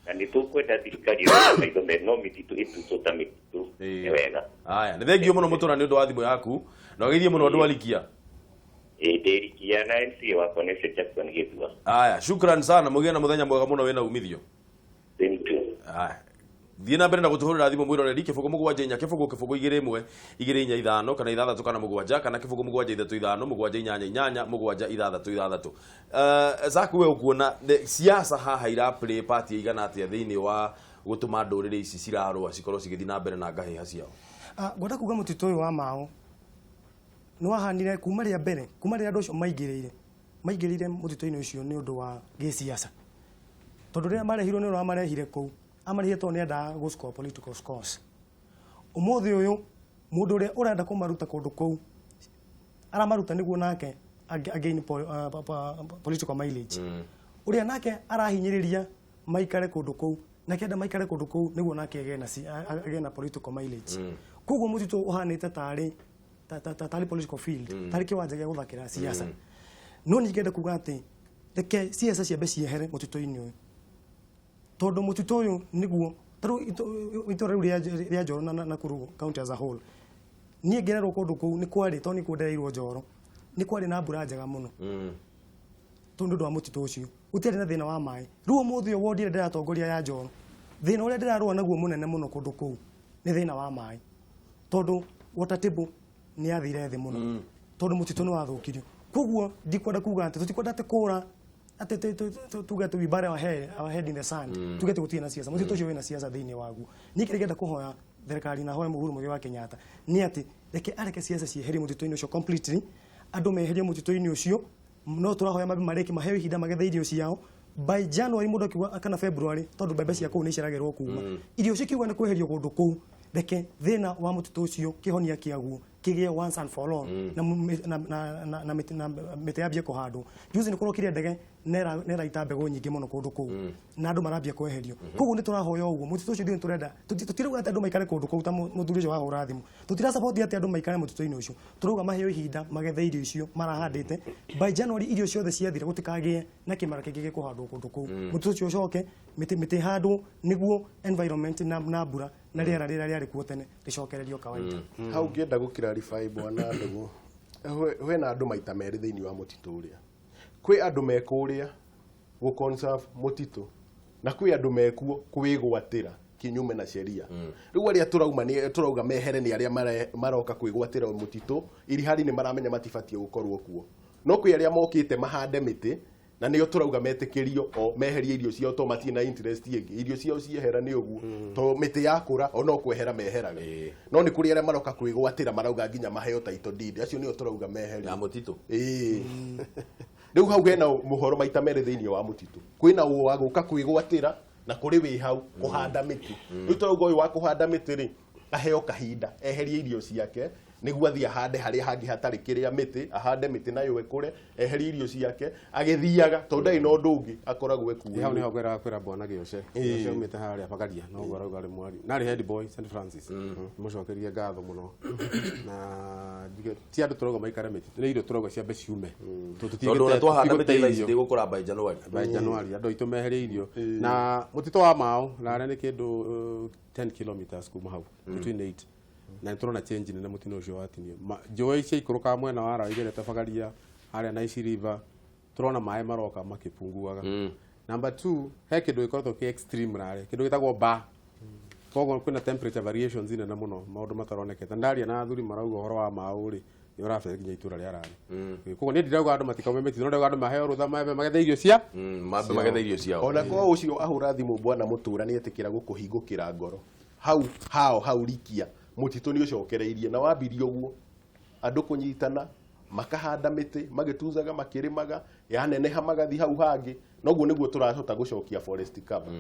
na nä tå kwenda thirikari maitho meno mä titå ä tutå ta mä titå nä wega aya nä thengio må no må tå ra nä å ndå wa thimå yaku na geithie må no andå arikia ndärikia na MC wakwa nä Jackson Githua. Aya, shukran sana mugia na muthenya mwega muno wena umithio. Thank you. Aya. Thiina mbere na gutuhurira thimu mwiro ri kifugo mugwanja inya kifugo igire imwe igire inya ithano kana ithathatu kana mugwanja kana kifugo mugwanja ithatu ithano mugwanja inyanya inyanya mugwanja ithathatu. Zaku we ukuona siasa haha ira play party igana atia thiini wa gutuma ndurire ici cirarwa cikorwo cigithii na mbere na ngahiha ciao. Ngoda kuga mutito uyu wa mao no wahanire kuma ria mbere kuma ria ndocio maigirire mutito-ini ucio ni undu wa gisiasa tondu ria marehirwo ni ro marehire kou amarehire to ni enda go score political scores umuthi uyu mundu ria urenda kumaruta kundu kou aramaruta niguo nake again political mileage uria nake arahinyiriria maikare kundu kou na kenda maikare kundu kou niguo nake agena political mileage koguo mutito uhanite tari political field tari kiwanja gia guthakira siasa no ningenda kuga ati reke siasa ciambe ciehere mutito-ini uyu tondu mutito uyu niguo taru itora ria Njoro na Kuru county as a whole nie ngererwo kundu kuu ni kwari to ni kundereirwo Njoro ni kwari na mbura njega muno tondu ndwa mutito ucio utiri na thina wa mai ruo muthio wodi ndira tongoria ya Njoro thina uria ndirarua naguo munene muno kundu kuu ni thina wa mai tondu water table ni athire thi muno tondu mutito ni wathukirio koguo ndikwenda kuga ati tutikwenda te kura ati tuge tu ibare our head in the sand tuge tugutie na siasa mutito ucio wina siasa thiini wagu ni kirigenda kuhoya thirikari na hoya Uhuru Muigai wa Kenyatta ni ati reke areke siasa cieheri mutito-ini ucio completely andu meherie mutito-ini ucio no turahoya mabi mareki maheo ihinda magethe irio ciao by January mundu akiuga kana February tondu mbembe cia kuu ni ciragirwo kuma irio cikiuga ni kweherio kundu kuu reke thina wa mutito ucio Kihonia kiaguo kigie once and for all na mete yambie kuhandwo juzi ni kurokire ndege nera itambego nyingi muno kundu kuu na andu marambia kweherio koguo ni turahoya uguo mutito ucio ndi turenda tutirauga ati andu maikare kundu kuu ta muthuri ucio wa hura thimu tutira support ati andu maikare mutito-ini ucio turauga maheo ihinda magethe irio icio marahandite by January irio ciothe ciathira gutikagie na kimara kingi gikuhandwo kundu kuu mutito ucio ucoke miti handwo niguo environment na mbura na riera riari kuo tene ricokererio kawaida hau ngenda gukirarify bwana ndugu hwena andu maita meri thiini wa mutito uria kwi andu mekuria gu conserve mutito na kwi andu mekuo kwigwatira kinyume na sheria riu aria turauga mehere ni aria maroka kwigwatira mutito iri hari ni maramenya matibatie gukorwo kuo no kwi aria mokite mahande miti na niyo turauga metikirio o meherie irio ciao to matie na interest ingi irio ciao ciehera ni uguo to miti yakura ono kwehera meheraga no ni kuri aria maroka kwigwatira marauga nginya maheo title deed acio niyo turauga meherie ya mutito riu hau hena muhoro maita mere thiini wa mutito kwina wa guka kwigwatira na kuri wi hau kuhanda miti riu turauga uyu wa kuhanda miti ri aheo kahinda eherie irio ciake niguo athia hande haria hangi hatari kiria miti ahande miti nayo ekure eherie irio ciake agithiaga to ndai no ndungi akoragwo ekuo hau niho kwira bwana gioshe umite haria bagaria no gwarauga ri mwari nari head boy St Francis mucokerie ngatho muno na ti andu turauga maikare miti ni irio turauga ciambe ciume tondu twahanda miti ici ndigukura by January andu itu meherie irio na mutito wa mao na ni kindu 10 kilometers kuma hau between 8 na turona change nene mutino ucio watinio njũĩ icio ikuruka mwena wa Raigere bagaria haria Nice River turona maĩ maroka makipunguaga number 2 he kindu gikoretwo ki extreme rare kindu gitagwo ba koguo kwina temperature variations nene muno maundu mataronekete ndaria na athuri marauga uhoro wa mauri ni urafete nginya itura ria rari koguo ni ndirauga andu matikaume miti ndauga andu maheo rutha magethe irio cia magethe irio ciao ona kwa ucio ahura thimu bwana mutura ni etikira gukuhingukira ngoro hau rikia mutito ni ucokereirie na wambirie uguo andu kunyitana makahanda miti magituzaga makirimaga yaneneha magathi hau hangi noguo niguo turahota gucokia forest cover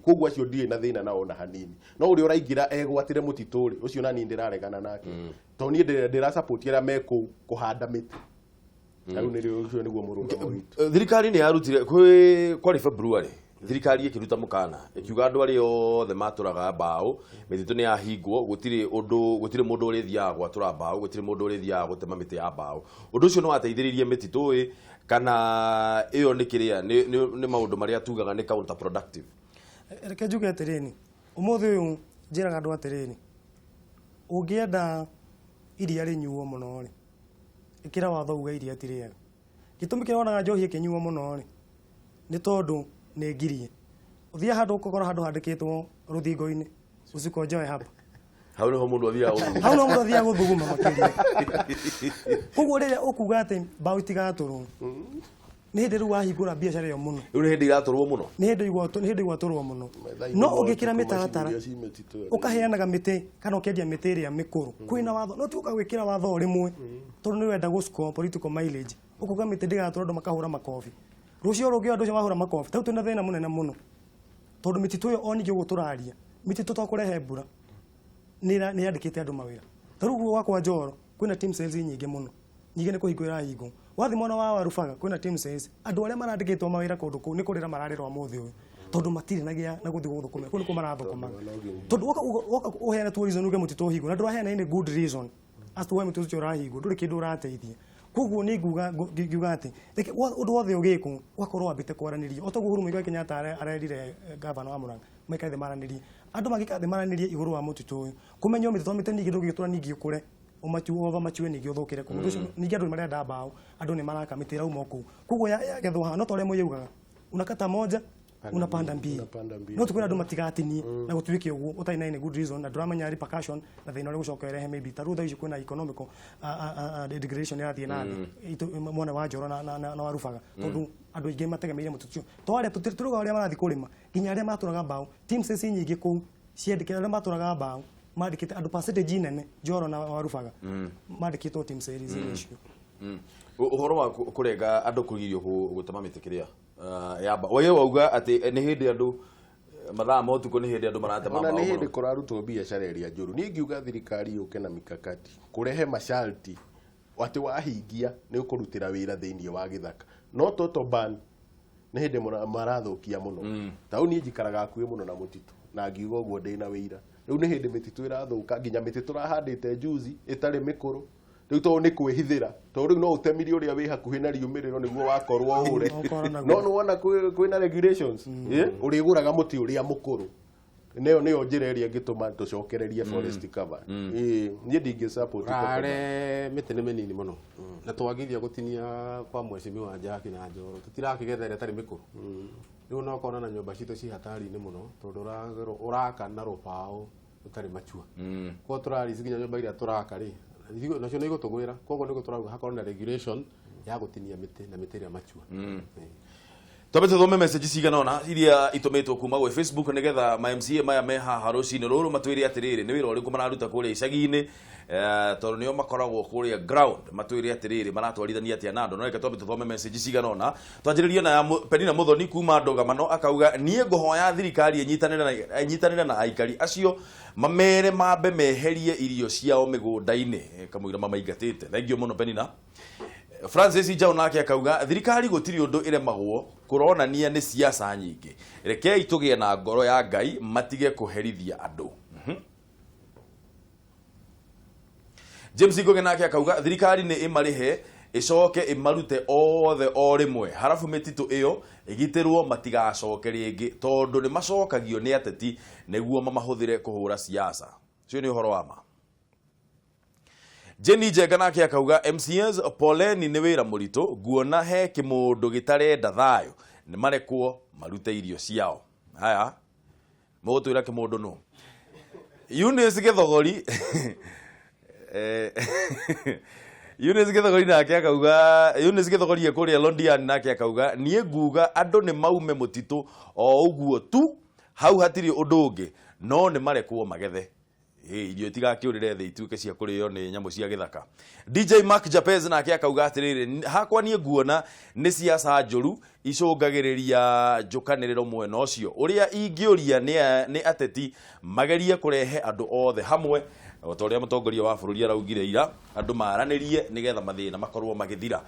koguo acio ndie na thina na ona hanini no uri uraingira egwatire mutito ri ucio nani ndiraregana nake to ni ndira support ira meko kuhanda miti riu ni ucio niguo muruga witu thirikari ni yarutire kwari February thirikari ikiruta mukana ikiuga andu ari othe maturaga mbao mititu ni yahingwo gutire mundu uri thiaga gwatura mbao gutire mundu uri thiaga gutema miti ya mbao undu ucio no ateithiririe mititu kana iyo ni kiria ni maundu maria tugaga ni counter productive. Reke njuge atiriri umuthi uyu njiraga andu atiriri ungienda iria rinyuo muno ri ikira watho uga iria tiriega gitumi kira wonaga njohi ikinyuo muno ri ni tondu ni ngirie uthia handu ukogora handu handikitwo ruthingo-ini uciko njoe hapa hau no mundu athia hau no mundu athia guthuguma makiria koguo riria ukuga ati mbao itigaturwo ni hindi riu wahingura biacara iyo muno riu ni hindi iraturwo muno ni hindi igwaturwo muno no ugikira mitaratara ukaheanaga miti kana ukendia miti iria mikuru kwina watho no tuka gwikira watho rimwe tondu ni wenda guscore political mileage ukuga miti ndigaturwo andu makahura makofi rucio rungi andu mahura makofi tau twina thina munene muno tondu mititu iyo onigi guturaria mititu twakurehe mbura ni yandikite andu mawira tarugu wakwa Njoro kwina team sales nyingi muno nyingi ni kuhingura hingo wathi mwana wa warubaga kwina team sales andu aria marandikitwo mawira kundu ku ni kurira mararira muthi uyu tondu matire nagia na guthi guthukuma kuni ko marathukuma tondu woka uheana tu reason uge mutitu hingo na ndu aheana ni good reason as to why mutitu cio rahingo nduri kindu urateithia koguo ni nguga ati reke undu wothe ugiku wakorwo ambite kwaraniria otoguo Uhuru Muigai Kenyatta arerire governor wa Murang'a maikaithe maranirie andu magikaithe maranirie iguru wa mutitu uyu kumenya mititu mite ningi ndugitura ningi ukure umachuo machuwe ningi uthukire ku ndu ningi andu marenda mbao andu ni maraka mitira umo ku koguo yagethwo hano tore moyugaga unakata moja unapanda mbili no tukwira andu matigatinie na gutwike uguo utaina ni good reason na duramenya repercussion na thina uri gucokerehe maybe tarutha ici kwina economical degradation ya thiena mwana wa Njoro na warubaga tondu andu ingi mategemeire mututu tware turuga uria marathi kurima ginya aria maturaga mbao team sesi nyingi ku ciendikira aria maturaga mbao mandikite andu percentage nene Njoro na warubaga mandikitwo team series icio uhoro wa kurenga andu kugirio gutema miti kiria yamba oye wauga ati ni hindi andu mathaa ma utuku ni hindi andu maratema mbao ni hindi kurarutwo biacara iria njuru ni ngiuga thirikari yuke na mikakati kurehe masharti ati wahingia ni ukurutira wira thiini wa githaka no toto ban ni hindi marathukia muno tau ni njikaraga akuĩ muno na mutitu na ngiuga uguo ndina wira riu ni hindi mititu irathuka nginya mititu turahandite juzi itari mikuru riu to ni kwihithira to riu no utemirie uria wi hakuhi na riumiriro niguo wakorwo hure no wona kwina regulations uriguraga muti uria mukuru neo njireria ngituma tucokererie forest cover ni ndingi support are miti ni minini muno na twagithia gutinia kwa mheshimiwa Njaki na Njoro tutirakigethere tari mikuru riu no kona na nyumba citu ci hatari ni muno tondu uraka na rupao utari machua kwa turari ziginya nyumba iria turaka ri nacio ni gutugwira koguo ni guturauga hakorwo na regulation ya gutinia miti na miti iria machua Twabete thome message cigana ona iria itumetwo kuma gwe Facebook nigetha ma MCA maya me haha rucini ruru matwire atiriri ni wira uriku mararuta kuria icagi-ini tondu nio makoragwo kuria ground matwire atiriri maratwarithania atia nando no reke twabete thome message cigana ona twanjiririe na Penina Muthoni kuma Ndogamano akauga nie nguhoya thirikari inyitanire na aikari acio mamere mambe meherie irio ciao migunda-ini kamwira mamaingatite thengio muno Penina. Francis Njau nake akauga thirikari gutiri undu iremagwo kuronania ni siasa nyingi rekei tugie na ngoro ya Ngai matige kuherithia andu. James Ngoge nake akauga thirikari ni imarihe icoke imarute othe o rimwe harafu mititu iyo igitirwo matigacoke ringi tondu ni macokagio ni ateti niguo mamahuthire kuhura siasa. Cio ni uhoro wa ma. Jenny Njenga nake akauga MCAs poleni ni wira murito guona he kimundu gitarenda thayo ni marekwo marute irio ciao. Haya mugutwira kimundu no Eunice Githogori Eunice Githogori nake akauga Eunice Githogori ekuria Londian nake akauga nie nguga andu ni maume mutitu o uguo tu hau hatiri undu ungi no ni marekwo magethe irio tigakiurire thi ituke cia kurio ni nyamu cia githaka. DJ Mark Japez nake akauga atiriri hakwa nie nguona ni siasa njuru icungagiriria njukaniriro mwena ucio uria ingiuria ni ateti magerie kurehe andu othe hamwe otoria mutongoria wa bururi araugire ira andu maranirie nigetha mathina makorwo magithira.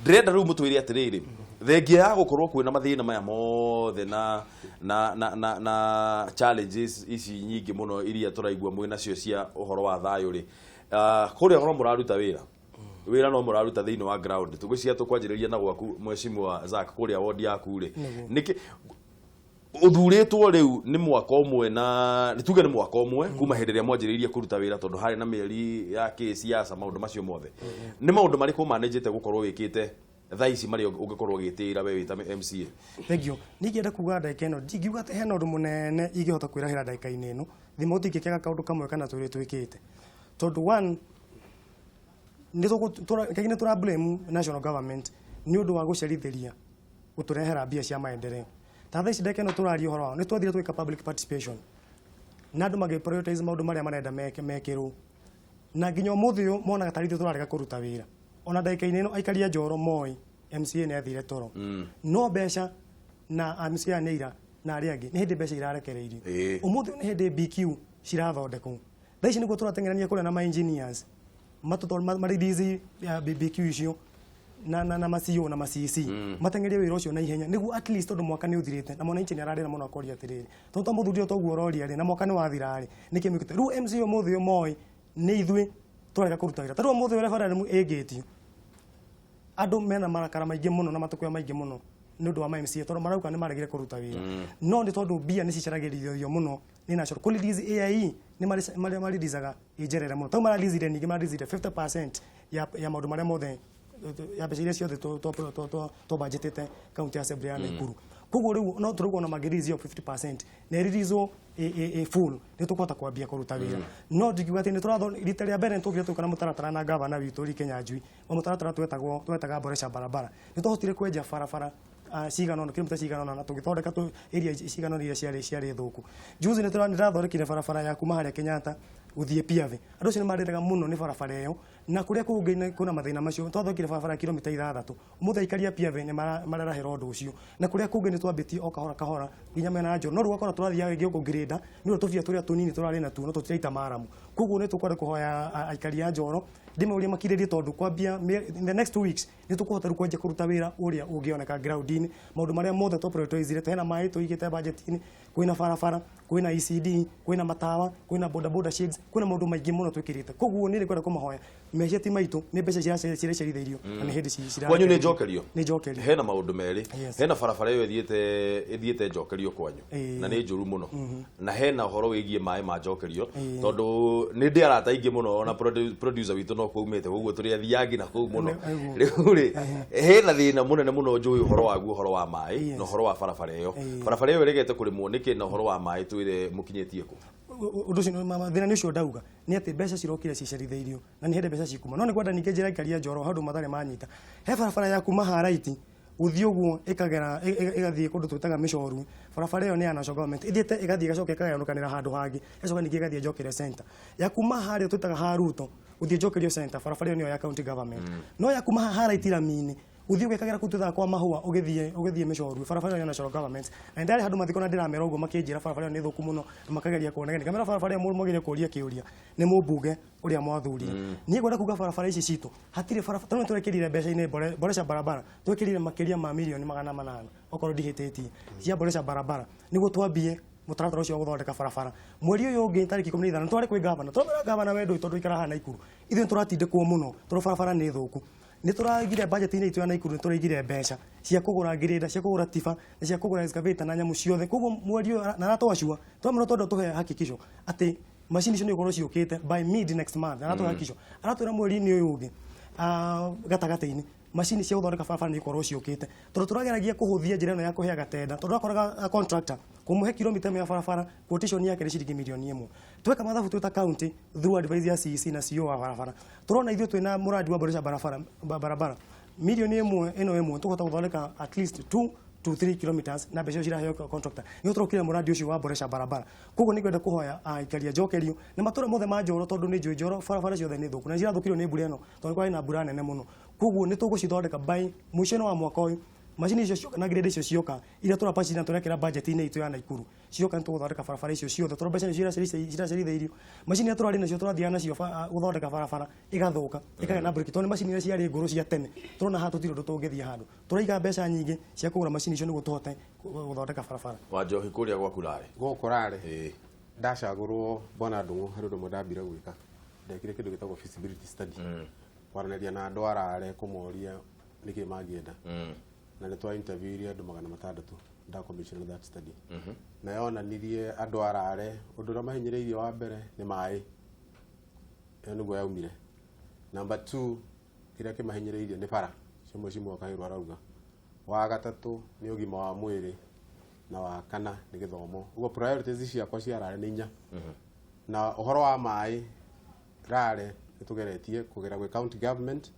Ndrenda riu mutwire atiriri thengia ya gukorwo kwina mathina maya mothe na challenges ici nyingi muno iria turaigua mwe nacio cia uhoro wa thayo ri kuria ngoro muraruta wira no muraruta thiini wa ground tugwiciria tukwanjiriria na gwaku mweshimwa Zack kuria ward yaku ri niki uthuritwo riu ni mwaka umwe na nituge ni mwaka umwe kuma hindi ria mwanjiriria kuruta wira tondu hari na mieri ya kisiasa maundu macio mothe ni maundu mariku managete gukorwo wikite thaici mari ungikorwo gitira we wita MCA. Thank you. Nikienda kuga ndaika ino ndingiuga ati hena undu munene ingihota kwirahira ndaika-ini ino thimu tikikega kaundu kamwe kana turi twikite tondu one ni kagine tura blame national government ni undu wa gucerithiria guturehera mbia cia maendeleo ta thaici ndaika ino turaria uhoro ni twathire twika public participation na andu magi prioritize maundu maria marenda mekirwo na nginya umuthi uyu monaga tarithio turarega kuruta wira ona ndaika-ini ino aikaria Njoro moi MCA ni athire toro no besha na MCA neira na ari angi ni hindi besha irarekereirio umuthi ni hindi BQ cirathondekwo thaici niguo turatengerania kuria na ma engineers matutol maridizi ya BQ icio na macio na macc matengerie wira ucio na ihenya niguo at least tondu mwaka ni uthirite na mwana engineer ararira muno akoria atiriri tondu muthurio toguo roria ri na mwaka ni wathira ri niki mikite ru MCA umuthi uyu moi ni ithwe tureka kuruta wira taru umuthi ure bara egitio andu mena marakara maingi muno na matukuya maingi muno ni undu wa MCA tondu marauka ni maregire kuruta wira no ni tondu bia ni cicaragiririo muno ni national quality AIE ni mari dizaga ijerere muno to mara lizire ningi mara lizire 50% ya maundu maria mothe ya becia ciothe to budgetete county assembly ya Nakuru koguo riu no turugo na magirizio 50% na irizo full ni tukwata kwambia kuruta wira no ndikiuga ati ni turatho rita ria mbere tuthire tukana mutaratara na gavana witu ri Kenya njui wa mutaratara twetaga boresha barabara ni tuhotire kwenja barabara cigana no kilomita cigana na tugithondeka tu area cigana iria ciari thuku juzi ni turathondekire barabara ya kuma haria Kenyatta uthie Piave andu cio ni mariraga muno ni barabara iyo na kuria kungi kuna mathina macio twathondekire barabara ya kilomita 6 umuthaikaria Piave ni mararahira undu ucio na kuria kungi ni twambitie o kahora nginya mena Njoro no ruo akora turathia ingi ukungirida ni ro tufia turia tunini turari na tu no tutiraita maramu koguo ni tukwenda kuhoya aikari ya Njoro ndime uria makiririe tondu kwambia in the next 2 weeks ni tukuhota kwenja kuruta wira uria ungioneka ground-ini maundu maria mothe to prioritize tehena mai tuigite budget-ini kwina barabara kwina ECD kwina matawa kwina boda sheds kwina maundu maingi muno twikirite koguo ni kwenda kumahoya mejeti maitu ni mbeca cireceritherio na ni hindi cira kwanyu ni njokerio hena maundu meri hena barabara iyo ithiete njokerio kwanyu na ni njuru muno na hena horo wigie mai ma njokerio tondu ni ndi arata ingi muno na producer witu no kuumite koguo turi athiangi na kuu muno riu ri hena thina munene muno njui horo waguo horo wa mai no horo wa barabara iyo regete kurimwo niki na horo wa mai twire mukinyetie ku undu cio thina ni ucio ndauga ni ati mbeca cirokire ciceritheirio na ni hindi mbeca cikuma no ni kwenda ninge njira ikaria Njoro handu matare manyita he barabara ya kuma haraiti uthii uguo ikagera igathie kundu twitaga Mishoru barabara iyo ni ya national government ithiete igathie igacoka ikagayanukanira handu hangi icoka ninge igathie njokere center ya kuma hario twitaga haruto uthie njokerio center barabara iyo ni ya county government no ya kuma haraiti Ramini uthii ugikagera kututha kwa mahua ugithie Mishoru barabara ya national government na ndari handu mathikona ndiramera uguo makinjira barabara ni thuku muno makageria kuonega kamera barabara ya mwagire kuria kiuria ni mubunge uria mwathuria ni gwenda kuga barabara ici citu hatire barabara tano turekirire mbeca-ini boresha barabara twekirire makiria ma milioni 800 okorwo ndihiteti cia boresha barabara niguo twambie mutaratara ucio guthondeka barabara mweri uyu ungi tariki 15 twari kwi gavana twamera gavana wendo tondu ikara hana Ikuru ithu turatindikwo muno tondu barabara ni thuku ni turagire budget-ini itu ya Ikuru ni turagire mbeca cia kugura greda cia kugura tifa cia kugura excavator na nyamu ciothe koguo mweri uyu na natwacua twamera tondu tuhe hakikisho ati machine icio ni ikorwo ciukite by mid next month na tuhakikisho aratwira mweri-ini uyu ungi gatagati-ini machine cia guthondeka barabara ni ikorwo ciukite tondu turageragia kuhuthia njira ino ya kuhea gatenda tondu akoraga contractor kumuhe kilomita ya barabara quotation yake ni ciringi milioni 1 tweka mathabu twita county through advice ya CEC na CEO wa barabara turona ithio twina muradi wa boresha barabara milioni 1 ino 1 tuhota guthondeka at least 2 to 3 kilometers na mbeca ciraheo contractor ni uturokire muradi ucio wa boresha barabara koguo ni kwenda kuhoya aikaria njokerio ni matura mothe ma Njoro tondu ni Njoro barabara ciothe ni thuku na cirathukirwo ni mbura ino tondu kwari na mbura nene muno koguo ni tugucithondeka by mwisho wa mwaka uyu macini icio cioka na grade icio cioka ira tura pacina turekera budget ine itu ya Naikuru cioka ntuguthondeka barabara icio ciothe tura mbeca icio ciraceritheirio macini turari nacio turathia nacio guthondeka barabara igathuka ikaga na break tone macini ciari nguru cia tene turona ha tutiro tungithia handu turaiga mbeca nyingi cia kugura macini icio niguo tuhote guthondeka barabara Wanjohi kuria gwaku rari gukurari ndacagurwo bona ndungu hari undu ndambire gwika ndekire kindu gitagwo feasibility study kwaranĩria na andũ arare kũmoria nĩkĩ mangĩenda na nĩ twa interview iria andũ 600 nda commission that study na yonanirie andũ arare ũndũ ũrĩa mahinyĩrĩirie wa mbere nĩ maĩ ĩyo nĩguo yaumire number 2 kĩrĩa kĩmahinyĩrĩirie nĩ bara cimwe cimwe arauga wa gatatũ nĩ ũgima wa mwĩrĩ na wa kana nĩ gĩthomo ũguo priorities ciakwa ciarare nĩ 4 na ũhoro wa maĩ rare nitugeretie kugera gwe county government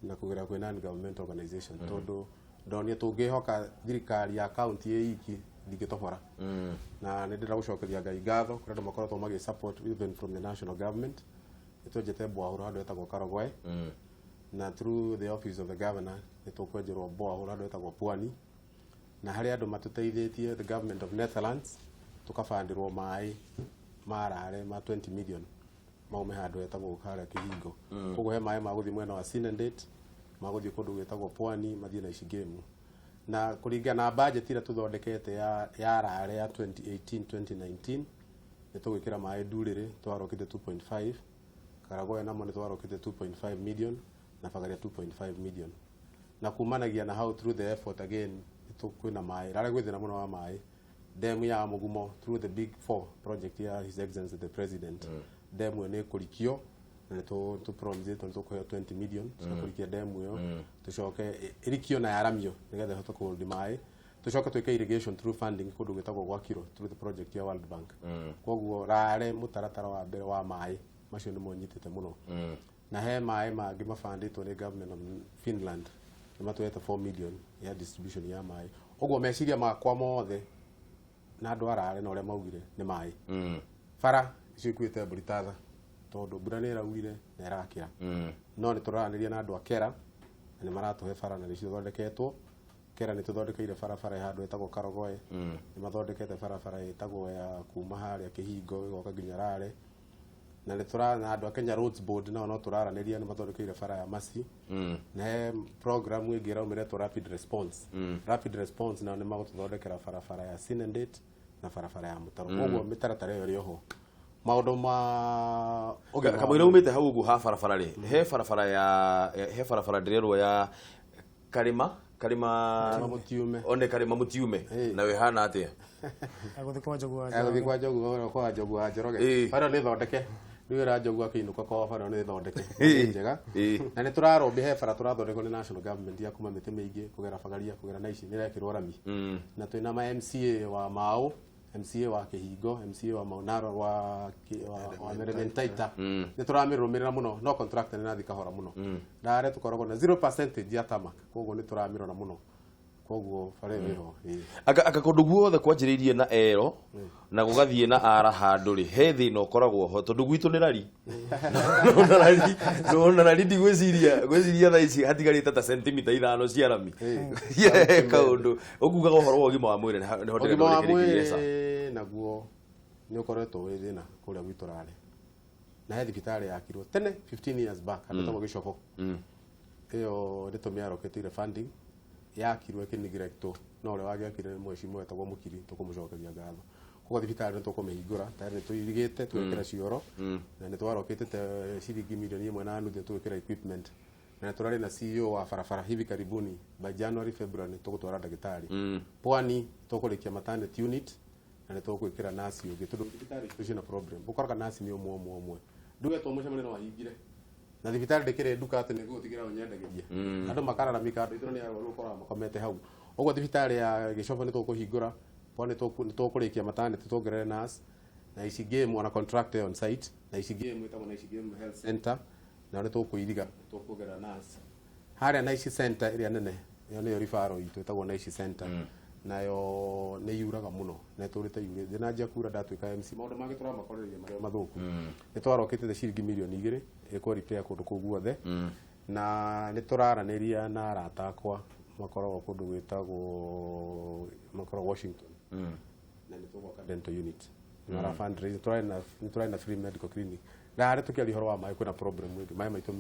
na kugera gwe non government organization tondu ndonye tungihoka thirikari ya county iki ndingitobora na ndira gucokeria ngai ngatho kuri andu makoretwo magi support even from the national government itujete bwahura andu etagwo Karogwe na through the office of the governor nitukwenjerwo bwahura andu etagwo Pwani na hari andu matuteithĩtie the government of Netherlands tukafandirwo mai marare ma 20 million maume handu etagwo kara Kihingo koguo he mai maguthi mwena wa Sinendate maguthi kundu gwetagwo Pwani mathie na ici game na kuringana na budget ira tuthondekete ya rare ya 2018-2019 nitugwikira mai Nduriri twarokite 2.5 Karagwe namo nitwarokite 2.5 million na Bagaria 2.5 million na kumanagia na how through the effort again tukwina mai rare gwithina muno wa mai demu ya Mugumo through the big 4 project ya His Excellency the President demu ne kurikio na to promise to kuya 20 million kurikia demu yo tucoke irikio na yaramio nigetha hota ku mai tucoke twike irrigation through funding kundu gwetagwo gwa kiro through the project ya World Bank koguo rare mutaratara wa mbere wa mai macio ni monyitite muno na he mai mangi mafanditwo ni government of Finland ni matwete 4 million ya distribution ya mai oguo meciria makwa mothe na andu arare na uria maugire ni mai bara cikwite Britatha tondu mbura ni raurire na irakira no ni turaraniria na andu akera ni maratuhe bara na nicio thondeketwo kera ni tuthondekeire bara handu etagwo Karogwe ni mathondekete bara etagwo ya kuma haria Kihingo igoka nginya Rare na ni turana andu a Kenya Roads Board no turaraniria ni mathondekeire bara ya Masi na program ingira umiretwo rapid response na ni maguthondekera bara ya Sinendate na bara ya Mutaro koguo mitaratara iyo rioho maundu ma kamwira umite hau ugu ha barabara ri he barabara ndirerwo ya Karima Mutiume one Karima Mutiume na we hana atia aguthi kwa Njogu kwa Njogu Njoroge bara ni thondeke ni ra Njogu akiinuka kwa bara ni thondeke njega na ni turarombi he bara turathondekwo ni national government ya kuma miti mingi kugera Bagaria kugera na ici ni rekirwo rami na twina ma MCA wa Mao MCA wa Kihingo MCA wa Maunaro wa Merementaita ni turamirumira muno no contract ni nathi kahora muno ndare tukoragwo na 0% ya tamak koguo ni turamirona muno koguo bare weho aka kundu guothe kwanjiririe na ero na gugathie na ara handu ri he thina ukoragwo ho tondu gwitu ni rari no rari gwiciria tha ici hatigarite ta centimeter 5 cia rami kaundu ukugaga uhoro wa ũgima wa mwĩrĩ ni hote ndorĩkĩrĩkĩria naguo ni ukoretwo wi thina kuria gwitu rari na he thibitari yakirwo tene 15 years back andũ Gĩcobo iyo ndĩtũmĩaroketire funding yakirwe kinigirecto no ule wagiakire mweshimwe etagwo Mukiri tukumucokeria ngatho kuko thibitari ni tukumihingura tayari ni tuirigite twekera cioro na ni twarokete ciringi milioni 1.5 twekera equipment na turari na CEO wa barabara hivi karibuni by January February tugutwara ndagitari Pwani tukurikia maternity unit na ni tukwikira nasi ungi tondu thibitari tucina problem bukoraka nasi ni umwe nduge tumucemane no wahingire na thibitari ndikire nduka ati niguo tigira onyendagiria andu makarara mikando itoro ni arukora makomete hau uguo thibitari ya Gĩcobo ni tukuhingura Pwani tukurikia maternity tuongerere nurse na ici game on a contract on site na ici game itagwo na ici game health center na ni tukuiriga tukuongerera nurse haria na ici center iria nene yo ni referral itu itagwo na ici center nayo ni yuraga muno na turite yure thina njia kura ndatwika MC maundu mangĩ turamakoreria maria mathuku ni twarokete ciringi milioni 2 iko repair kundu kuu guothe na ni turaraniria na arata akwa makoragwo kundu gwitagwo makoragwo Washington na nĩ tũgwaka dental unit nĩmara fundraise tũrarĩ na free medical clinic na harĩ tũkĩaria ũhoro wa maĩ kwĩna problem maĩ maitũ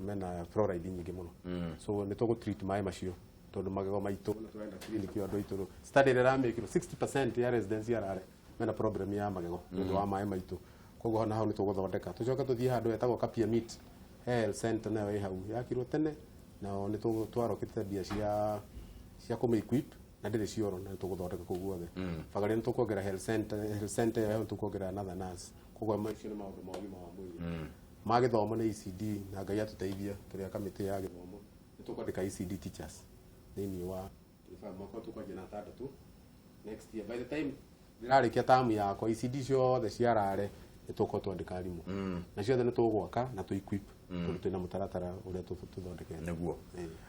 mena fluoride nyingĩ mũno so nĩ tũgũ-treat maĩ macio tondũ magego maitũ na tũrarĩ na clinic ya andũ aitũ study ĩramĩkirwo 60% ya residents arare mena problem ya magego nĩũndũ wa maĩ maitũ koguo na hau nĩ tũgũthondeka tũcoke tũthiĩ handũ hetagwo Kapia Meat Health Center nayo ĩ hau yakirwo tene na nĩ twarokete mbia cia kũmĩ-equip na ndĩrĩ cioro na tũgũthondeka kũu guothe bagaria nĩ tũkuongerera health center ĩyo tũkuongerera another nurse koguo macio nĩ maũndũ ma ũgima wa mwĩrĩ ma gĩthomo nĩ ECD na Ngai atũteithia tũrĩ kamĩtĩ ya gĩthomo nĩ tũkwandĩka ECD teachers thĩinĩ wa mwaka tũkwanjia na 6 next year by the time ndĩrarĩkia tamu yakwa ECD ciothe ciarare nĩ tũkorwo twandĩka arimũ na ciothe nĩ tũgwaka na tũ-equip tondũ twĩna mũtaratara ũrĩa tũthondekete nĩguo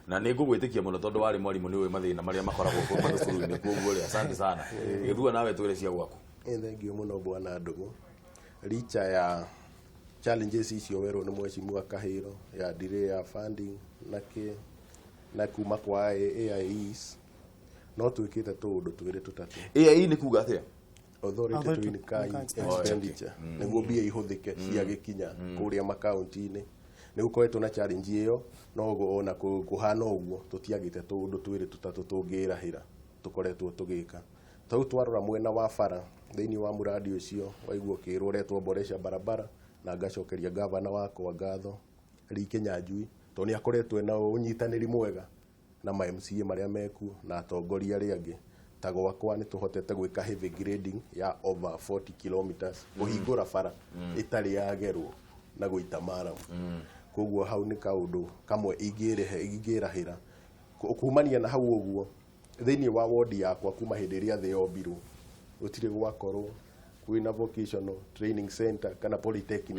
na nĩ ngũgwĩtĩkia mũno tondũ warĩ mwarimũ nĩ ũĩ mathĩna marĩa makoragwo kuo mathukuru-inĩ koguo rĩ asante sana gĩthua nawe twĩre cia gwaku thengio mũno bwana Ndũgũ licha ya challenges icio werwo nĩ mheshimiwa Kahiro ya delay ya funding na kuma kwa AIEs no twĩkĩte tũũndũ twĩrĩ tũtatũ AIE nĩ kuga atĩa authority to incur expenditure nĩguo mbia ihũthĩke cia gĩkinya kũrĩa makaunti-inĩ nĩ gũkoretwo na challenge ĩyo no ona kũhana ũguo tũtiagĩte tũũndũ twĩrĩ tũtatũ tũngĩrahĩra tũkoretwo tũgĩka tau twarora mwena wa bara thĩinĩ wa muradi ũcio waigua kĩrwo ũretwo boresha barabara na ngacokeria gavana wakwa ngatho Rike Nyanjui tondũ nĩ akoretwo na ũnyitanĩri mwega na ma MCA marĩa meku na atongoria arĩa angĩ ta gwakwa nĩ tũhotete gwĩka heavy grading ya over 40 kilometers kũhingũra bara ĩtarĩ yagerwo na gũita maramu koguo hau nĩ kaũndũ kamwe ingĩrahĩra kumania na hau ũguo thĩinĩ wa wodi yakwa kuma hĩndĩ ĩrĩa thĩ yombirwo gũtirĩ gwakorwo kwĩna vocational training center kana polytechnic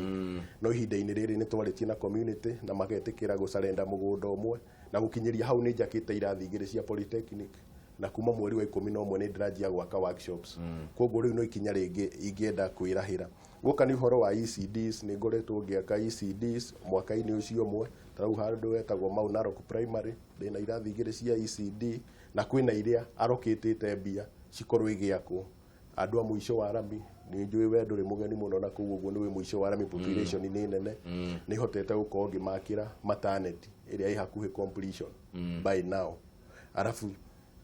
no ihinda-inĩ rĩrĩ nĩ twarĩtie na community na magetĩkĩra gũcarenda mũgũnda ũmwe na gũkinyĩria hau nĩ njakĩte irathi igĩrĩ cia polytechnic na kuma mweri wa 11 nĩ ndĩranjia gwaka workshops koguo rĩu no ikinya rĩngĩ ingĩenda kwĩrahĩra gũka nĩ ũhoro wa ECDs nĩ ngoretwo ngĩaka ECDs mwaka-inĩ ũcio ũmwe tarau handũ wetagwo Mau Narok Primary ndĩna irathi igĩrĩ cia ECD na kwĩna iria arokĩtĩte mbia cikorwo igĩakwo andũ a mũico wa rami nĩ njũĩ we ndũrĩ mũgeni mũno na kũu ũguo nĩ wĩ mũico wa rami population nĩ nene nĩ hotete gũkorwo ngĩmakĩra maternity ĩrĩa ĩ hakuhĩ completion by now arabu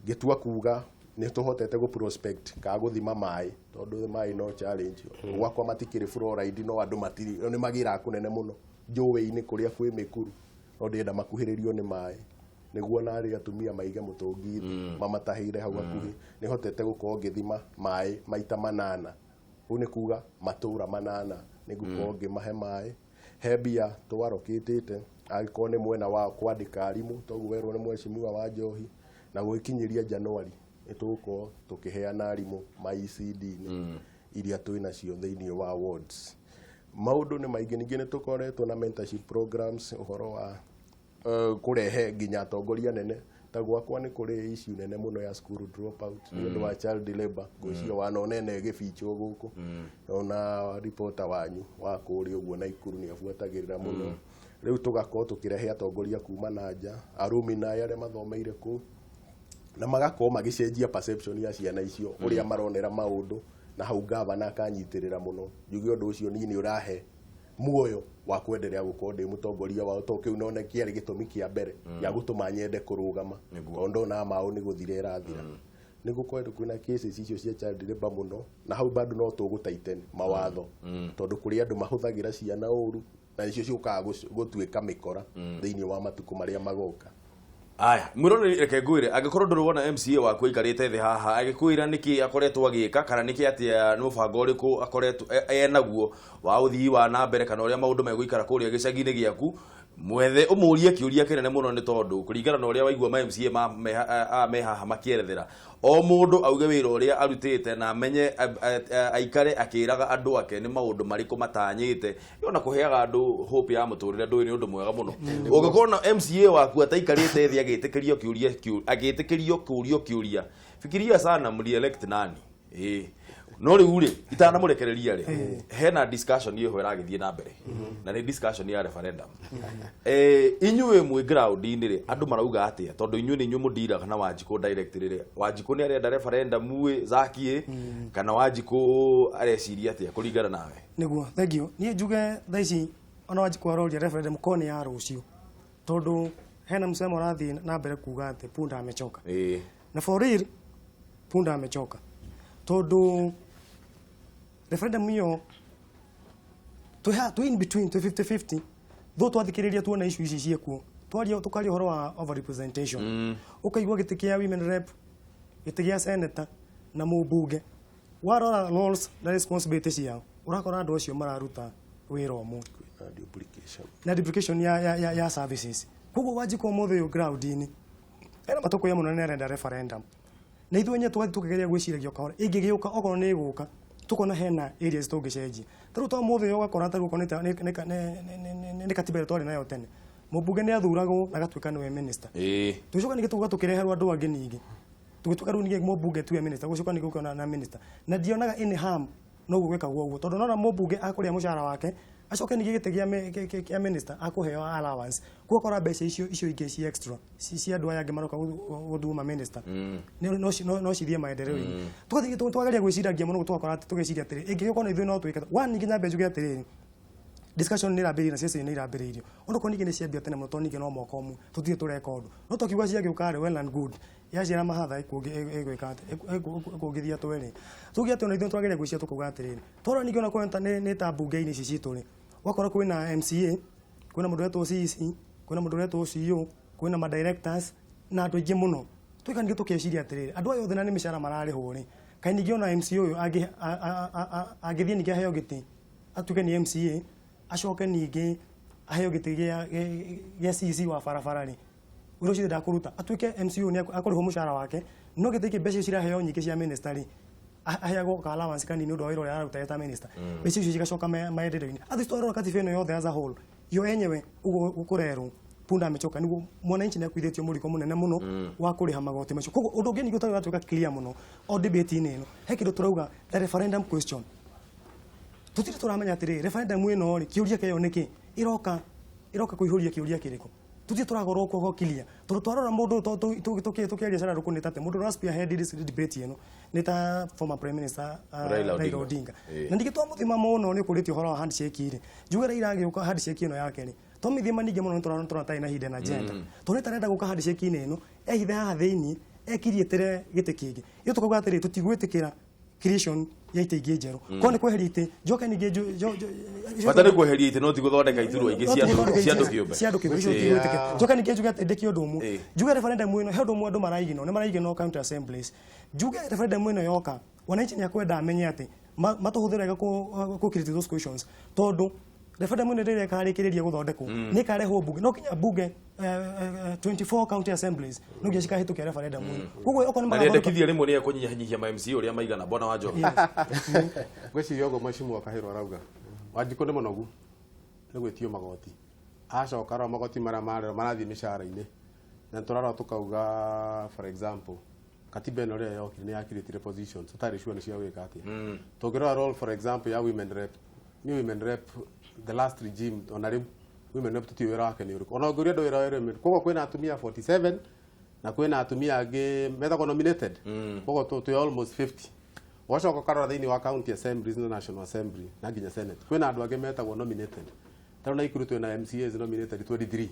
gĩtua kuga nĩ tũhotete gũ prospect ka gũthima maĩ tondũ maĩ no challenge gwakwa matikĩrĩ fluoride no andũ matirĩ nĩ magĩra kũnene mũno njũĩ-inĩ kũrĩa kwĩ mĩkuru no ndĩrenda makuhĩrĩrio nĩ maĩ nĩguo narĩ atumia maige mũtũngi mamatahĩire hau hakuhĩ nĩ hotete gũkorwo ngĩthima maĩ maita 8 ũũ nĩ kuga matũra 8 nĩ gũkorwo ngĩmahe maĩ he mbia twarokĩtĩte angĩkorwo nĩ mwena wa kwandĩka arimũ toguo werwo nĩ mheshimiwa wa Njohi na gũkinyĩria January nĩ tũgũkorwo tũkĩheana arimũ ma ECD-inĩ iria twĩ nacio thĩinĩ wa wards maũndũ nĩ maingĩ ningĩ nĩ tũkoretwo na mentorship programs ũhoro wa kũrehe nginya atongoria nene ta gwakwa nĩ kũrĩ issue nene mũno ya school dropout nĩ ũndũ wa child labor ngũcio wanonene gĩbichwo gũkũ ona reporter wanyu wa kũrĩa ũguo na Ikuru nĩ abuatagĩrĩra mũno rĩu tũgakorwo tũkĩrehe atongoria kuma na nja alumni arĩa mathomeire kũu na magakorwo magĩcenjia perception ya ciana icio ũrĩa maronera maũndũ na hau gavana akanyitĩrĩra mũno njuge ũndũ ũcio nĩ ũrahe muoyo wa kwendelea gũkorwo ndĩ mũtongoria wao to kĩu none kĩarĩ gĩtũmi kĩa mbere ya gũtũma nyende kũrũgama tondũ na mao nĩ gũthira ĩrathira nĩ gũkorwo kwĩna cases icio cia child labor mũno na hau bado no tũgũtaiten mawatho tondũ kũrĩ andũ mahũthagĩra ciana ũru na icio ciũkaga gũtuĩka mĩkora thĩinĩ wa matukũ marĩa magoka aya mwiroreri reke ngwire angĩkorwo ndũrĩ wona MCA waku aikarĩte thĩ haha agĩkwĩra nĩkĩ akoretwo agĩka kana nĩkĩ atĩa nĩ mũbango ũrĩkũ akoretwo enaguo wa ũthii wa na mbere kana ũrĩa maũndũ megũikara kũrĩa gĩcagi-inĩ gĩaku mwethe ũmũrie kĩũria kĩnene mũno nĩ tondũ kũringana na ũrĩa waigua ma MCA me haha makĩerethera o mũndũ auge wĩra ũrĩa arutĩte na amenye aikare akĩraga andũ ake nĩ maũndũ marĩkũ matanyĩte ona kũheaga andũ hope ya mũtũrĩre ndũĩ nĩ ũndũ mwega mũno ũngĩkorwo na MCA waku ataikarĩte thĩ agĩtĩkĩrio kĩũria fikiria sana mli elect nani no riu ri itana murekereria ri hena discussion yeho iragithie na mbere na ni discussion ya referendum inyuwe mwe ground ini ri andu marauga atia tondu inyuwe ni inyuwe mudira kana Wanjiku direct ri Wanjiku ni arenda referendum we zaki kana Wanjiku areciria atia kuringana nawe niguo thank you ni njuge thaici ona Wanjiku aroria referendum koni ya rucio tondu hena msemo rathi na mbere kuga ati punda amechoka na for real punda amechoka tondu referendum hiyo tu in between to 50-50 though twathikiriria tuona issue ici ciekuo twaria tukari horo wa over representation ukaigwa giti kia women rep giti kia senator na mubunge warora roles na responsibilities yao urakora andu acio mararuta wira omwe na duplication ya services koguo Wanjiku mothe yo ground ini era matoko ya munene arenda referendum na ithuenye tugathi tukigeria gwiciragia kahora ingigiuka okorwo ni guka tukona hena areas tungicenjia taru to mothe yo gakora taru koneta ne katiba twari nayo tene mubunge ni athuragwo na gatwika niwe minister tucoka nigituga tukireherwa andu angi ningi tugituka ru ningi mubunge tuwe minister gucoka nigukona na minister na dionaga any harm no gugweka guo tondu nona mubunge akuria mushara wake acoke nigigite kia minister akuheo allowance kuokora mbeca icio ingi ci extra ci andu aya angi maroka guthuma minister no cithie maendeleo tugathi twagaria gwiciragia muno twakora ati tugiciria atiri ingigikona ithui no twika one nginya mbeca uge atiri discussion ni rabiri na ciacio ni rabiririo ondo ko nigi ni ciambia tene muto nigi no moko mu tuthie tu record no tokiuga cia giukare well and good yacira mahatha igwika ikugithia twere tugia ati ona ithui twagaria gwiciria tukuga atiri tora nigi ona kwenta ni ta bunge-ini ici citu ri wakora kwina MCA kwina mundu wetu CC kwina mundu wetu CEO kwina ma directors na andu ingi muno twika nigi tukeciria atiri andu ayo thina ni mishara mararihwo ri kai nigi ona MCA uyu agithie nigi aheo giti atuke ni MCA acoke ningi aheo giti gia CC wa barabara ri uro cithe ndakuruta atuke MCA ni akuriho mushara wake no giti ki mbeca ciraheo nyingi cia minister ri aheagwo ka allowance kanini ndu wira ya ruta eta minister mbeca icio cigacoka maendeleo-ini athistwarwo katiba ino yothe as a whole yo enyewe ukurerwo punda amechoka niguo mwananchi ni akuithitio muriko munene muno wa kuriha magoti macio koguo undu ungi niguo twatuika clear muno o debate-ini ino he kindu turauga the referendum question tutire turamenya atiri referendum ino ri kiuria kayo niki iroka kuihuria kiuria kiriko tutire turagorwo ko clear tondu twarora mundu tukiaria Cararuku ni tate mundu raspia head this debate ino ni ta former prime minister Raila Odinga na ndigitwa muthima muno ni kuritio horo wa handshake ri njugera iragiuka handshake ino yake ri tomithima ningi muno turona tai na hidden agenda tondu tarenda guka handshake ino ehithe haha thiini ekirietere gite kingi iyo tukuga atiri tutigwitikira creation ya ite ingi njeru ko ni kweheria ite njoke ningi bata ni kweheria ite no ti guthondeka iturwa ingi cia andu kiumbe icio tigwitike njoke ningi njuge ndeki undu umwe njuge referendum ino he undu umwe andu maraigino county assemblies njuge referendum ino yoka wananchi ni akwenda amenye ati matuhuthiraga ku create those questions tondu referendum ino rire karikiriria guthondekwo ni karehwo bunge no kinya bunge 24 county assemblies no ginya cikahitukia referendum ino koguo okoni marendekithia rimwe ni akunyihanyihia ma MCA uria maigana bona wa Njoro gweci yogo mheshimiwa Kahiro arauga Wanjiku ni munogu ni gwitio magoti acoka ro magoti marathie mishara-ini na turara tukauga for example katiba ino ria yokire ni yakirĩtire positions tutari sure ni cia gwika atia tungirora role for example ya women rep the last regime ona riu women rep tuti wira wake ni uriku ona nguria ndo wira wira koguo kwina atumia 47 na kwina atumia angi methagwo nominated koguo tu almost 50 wacoka karora thiini wa county assemblies na national assembly na nginya senate kwina andu angi metagwo nominated taro na ikuru twina MCAs nominated 23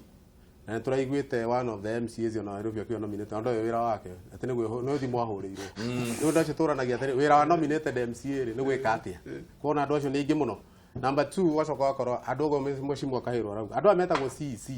na turaiguite one of the MCAs ona Nairobi akio nominated ndo wira wake ati no thimu ahuriirwo ni ndo acio turanagia ati wira wa nominated MCA ni gwika atia kuona andu acio ni ingi muno number 2 wacoka wakorwo andu go mheshimiwa Kahiro arauga andu ametagwo CC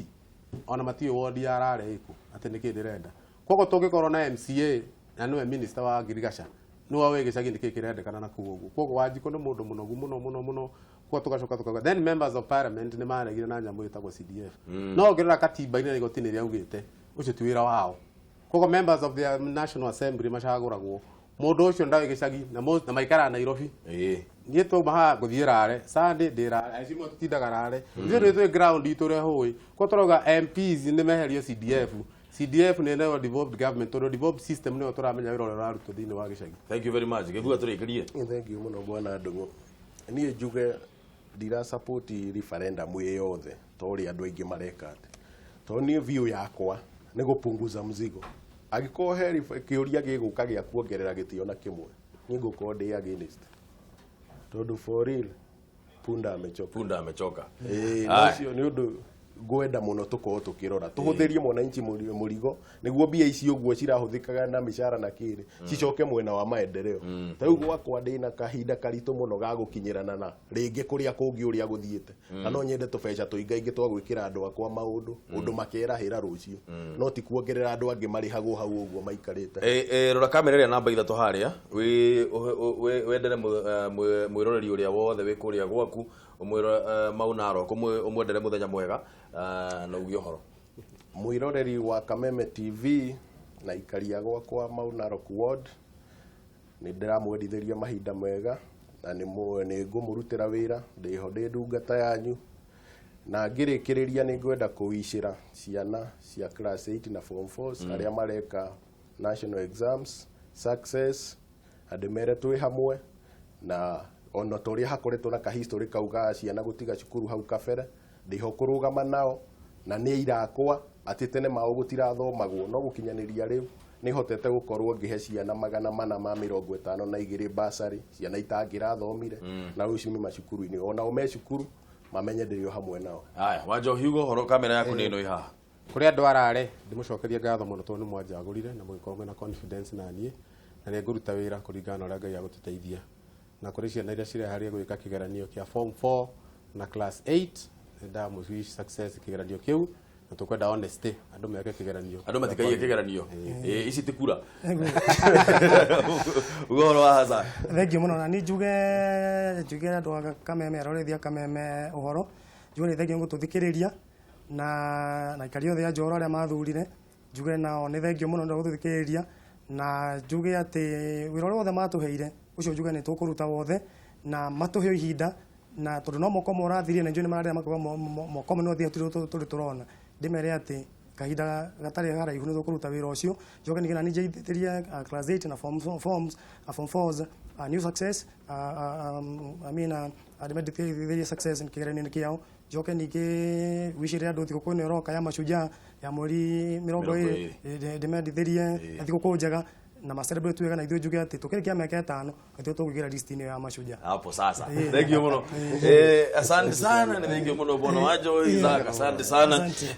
ona matiyo ward ya rare iku ati niki ndirenda koguo tungikorwo na MCA na niwe minister wa Girigasha no awe gicagi niki kirendekana na kuguo koguo Wanjiku ni mundu munogu muno kwa tugacoka tukauga then members of parliament ni maregire na nyamu itagwo CDF no ngirira katiba-ini ni gotini ria ugite ucio ti wira wao koguo members of the national assembly macaguragwo mundu ucio ndawe gicagi na maikara Nairobi nie to maha guthiirare Sunday ndirare acimo tutindaga rare ithu ni ground itu re hui ko turoga MPs ni meherio CDF CDF nä neo devolved government tondå devolved system nä tåramenya wä ra å rä a å rarutwo thä inä wa gä cagi. Thank you very much. Gäkuga tå rä kä rie. Thank you muno bwana Ndungu. Niä njuge ndira support referendum ä yothe to å rä andå aingä mareka atä tondå niä view yakwa nä gå punguza mzigo agä korwo he kä å ria gä gå ka gä a kuongerera gä tä ona kä mwe niä ngå korwo ndä against tondå for real punda amechoka nocio nä å ndå ngwenda muno tukorwo tukirora tuhuthirie mwananchi murigo niguo mbia ici uguo cirahuthikaga na mishara na kiri cicoke mwena wa maendeleo tau gwakwa ndina kahinda karitu muno ga gukinyirana na ringi kuria kungi uria guthiite na no nyende tubeca tuingaingi twa gwikira andu akwa maundu undu makerahira rucio no ti kuongerera andu angi marihagwo hau uguo maikarite rora kamera ria namba 3 haria wendere mwiroreri uria wothe wi kuria gwaku umwira maunaro umwendere muthenya mwega na ugio horo mwiroreri wa Kameme TV na ikaria gwakwa maunaro ward ni ndiramwendithiria mahinda mega na ni ngumurutira wira ndiho ndi ndungata yanyu na ngirikiriria ni ngwenda kuwicira ciana cia class 8 na form 4 aria mareka national exams success ademere twi hamwe na ono toria hakoretwo na kahistory kauga ciana gutiga cukuru hau kabere ndiho kurugama nao na ni irakwa ati tene mao gutirathomagwo no gukinyaniria riu ni hotete gukorwo ngihe ciana 452 basari ciana itangirathomire na riu cimi macukuru-ini ona ome cukuru mamenye ndirio hamwe nao. Haya wajo Hugo horo kamera yaku ni ino iha kuri andu arare ndimucokeria ngatho muno tondu ni mwanjagurire na mugikorwo na confidence na nie na ni nguruta wira kuringana uria Ngai agutiteithia na kuri ciana iria cireharia gwika kigeranio kia form 4 na class 8 nda muwish success kigeranio kiu na tukwenda honesty andu meke kigeranio andu matikaie kigeranio ici tikura ugoro wa haza thank you muno na ni njuge andu Kameme arorethia Kameme uhoro njuge thank you ngututhikiriria na ikario thia Njoro aria mathurire njuge nao ni thank you muno ndu gututhikiriria na njuge ati wira wothe matuheire ucio njuge ni tukuruta wothe na matuhe ihinda na tondu no moko morathirie na njuni marĩa makuga moko no thia turi turona ndimere ati kahinda gatari haraihu ni tukuruta wira ucio njoke nigena nije ithitirie class 8 na form 4s new success I mean adimedithie success in kigeranio kiao njoke nige wishire andu thikũ ni roka ya mashujaa ya mweri 20 ndimedithirie thikũ njega na macelebrate wega na ithuĩ njuge ati tukirikia miaka 5 ithuĩ tũgwĩkĩra list-inĩ ya mashujaa hapo sasa thank you muno asante sana ni thank you muno bwana Wajo Isaac asante sana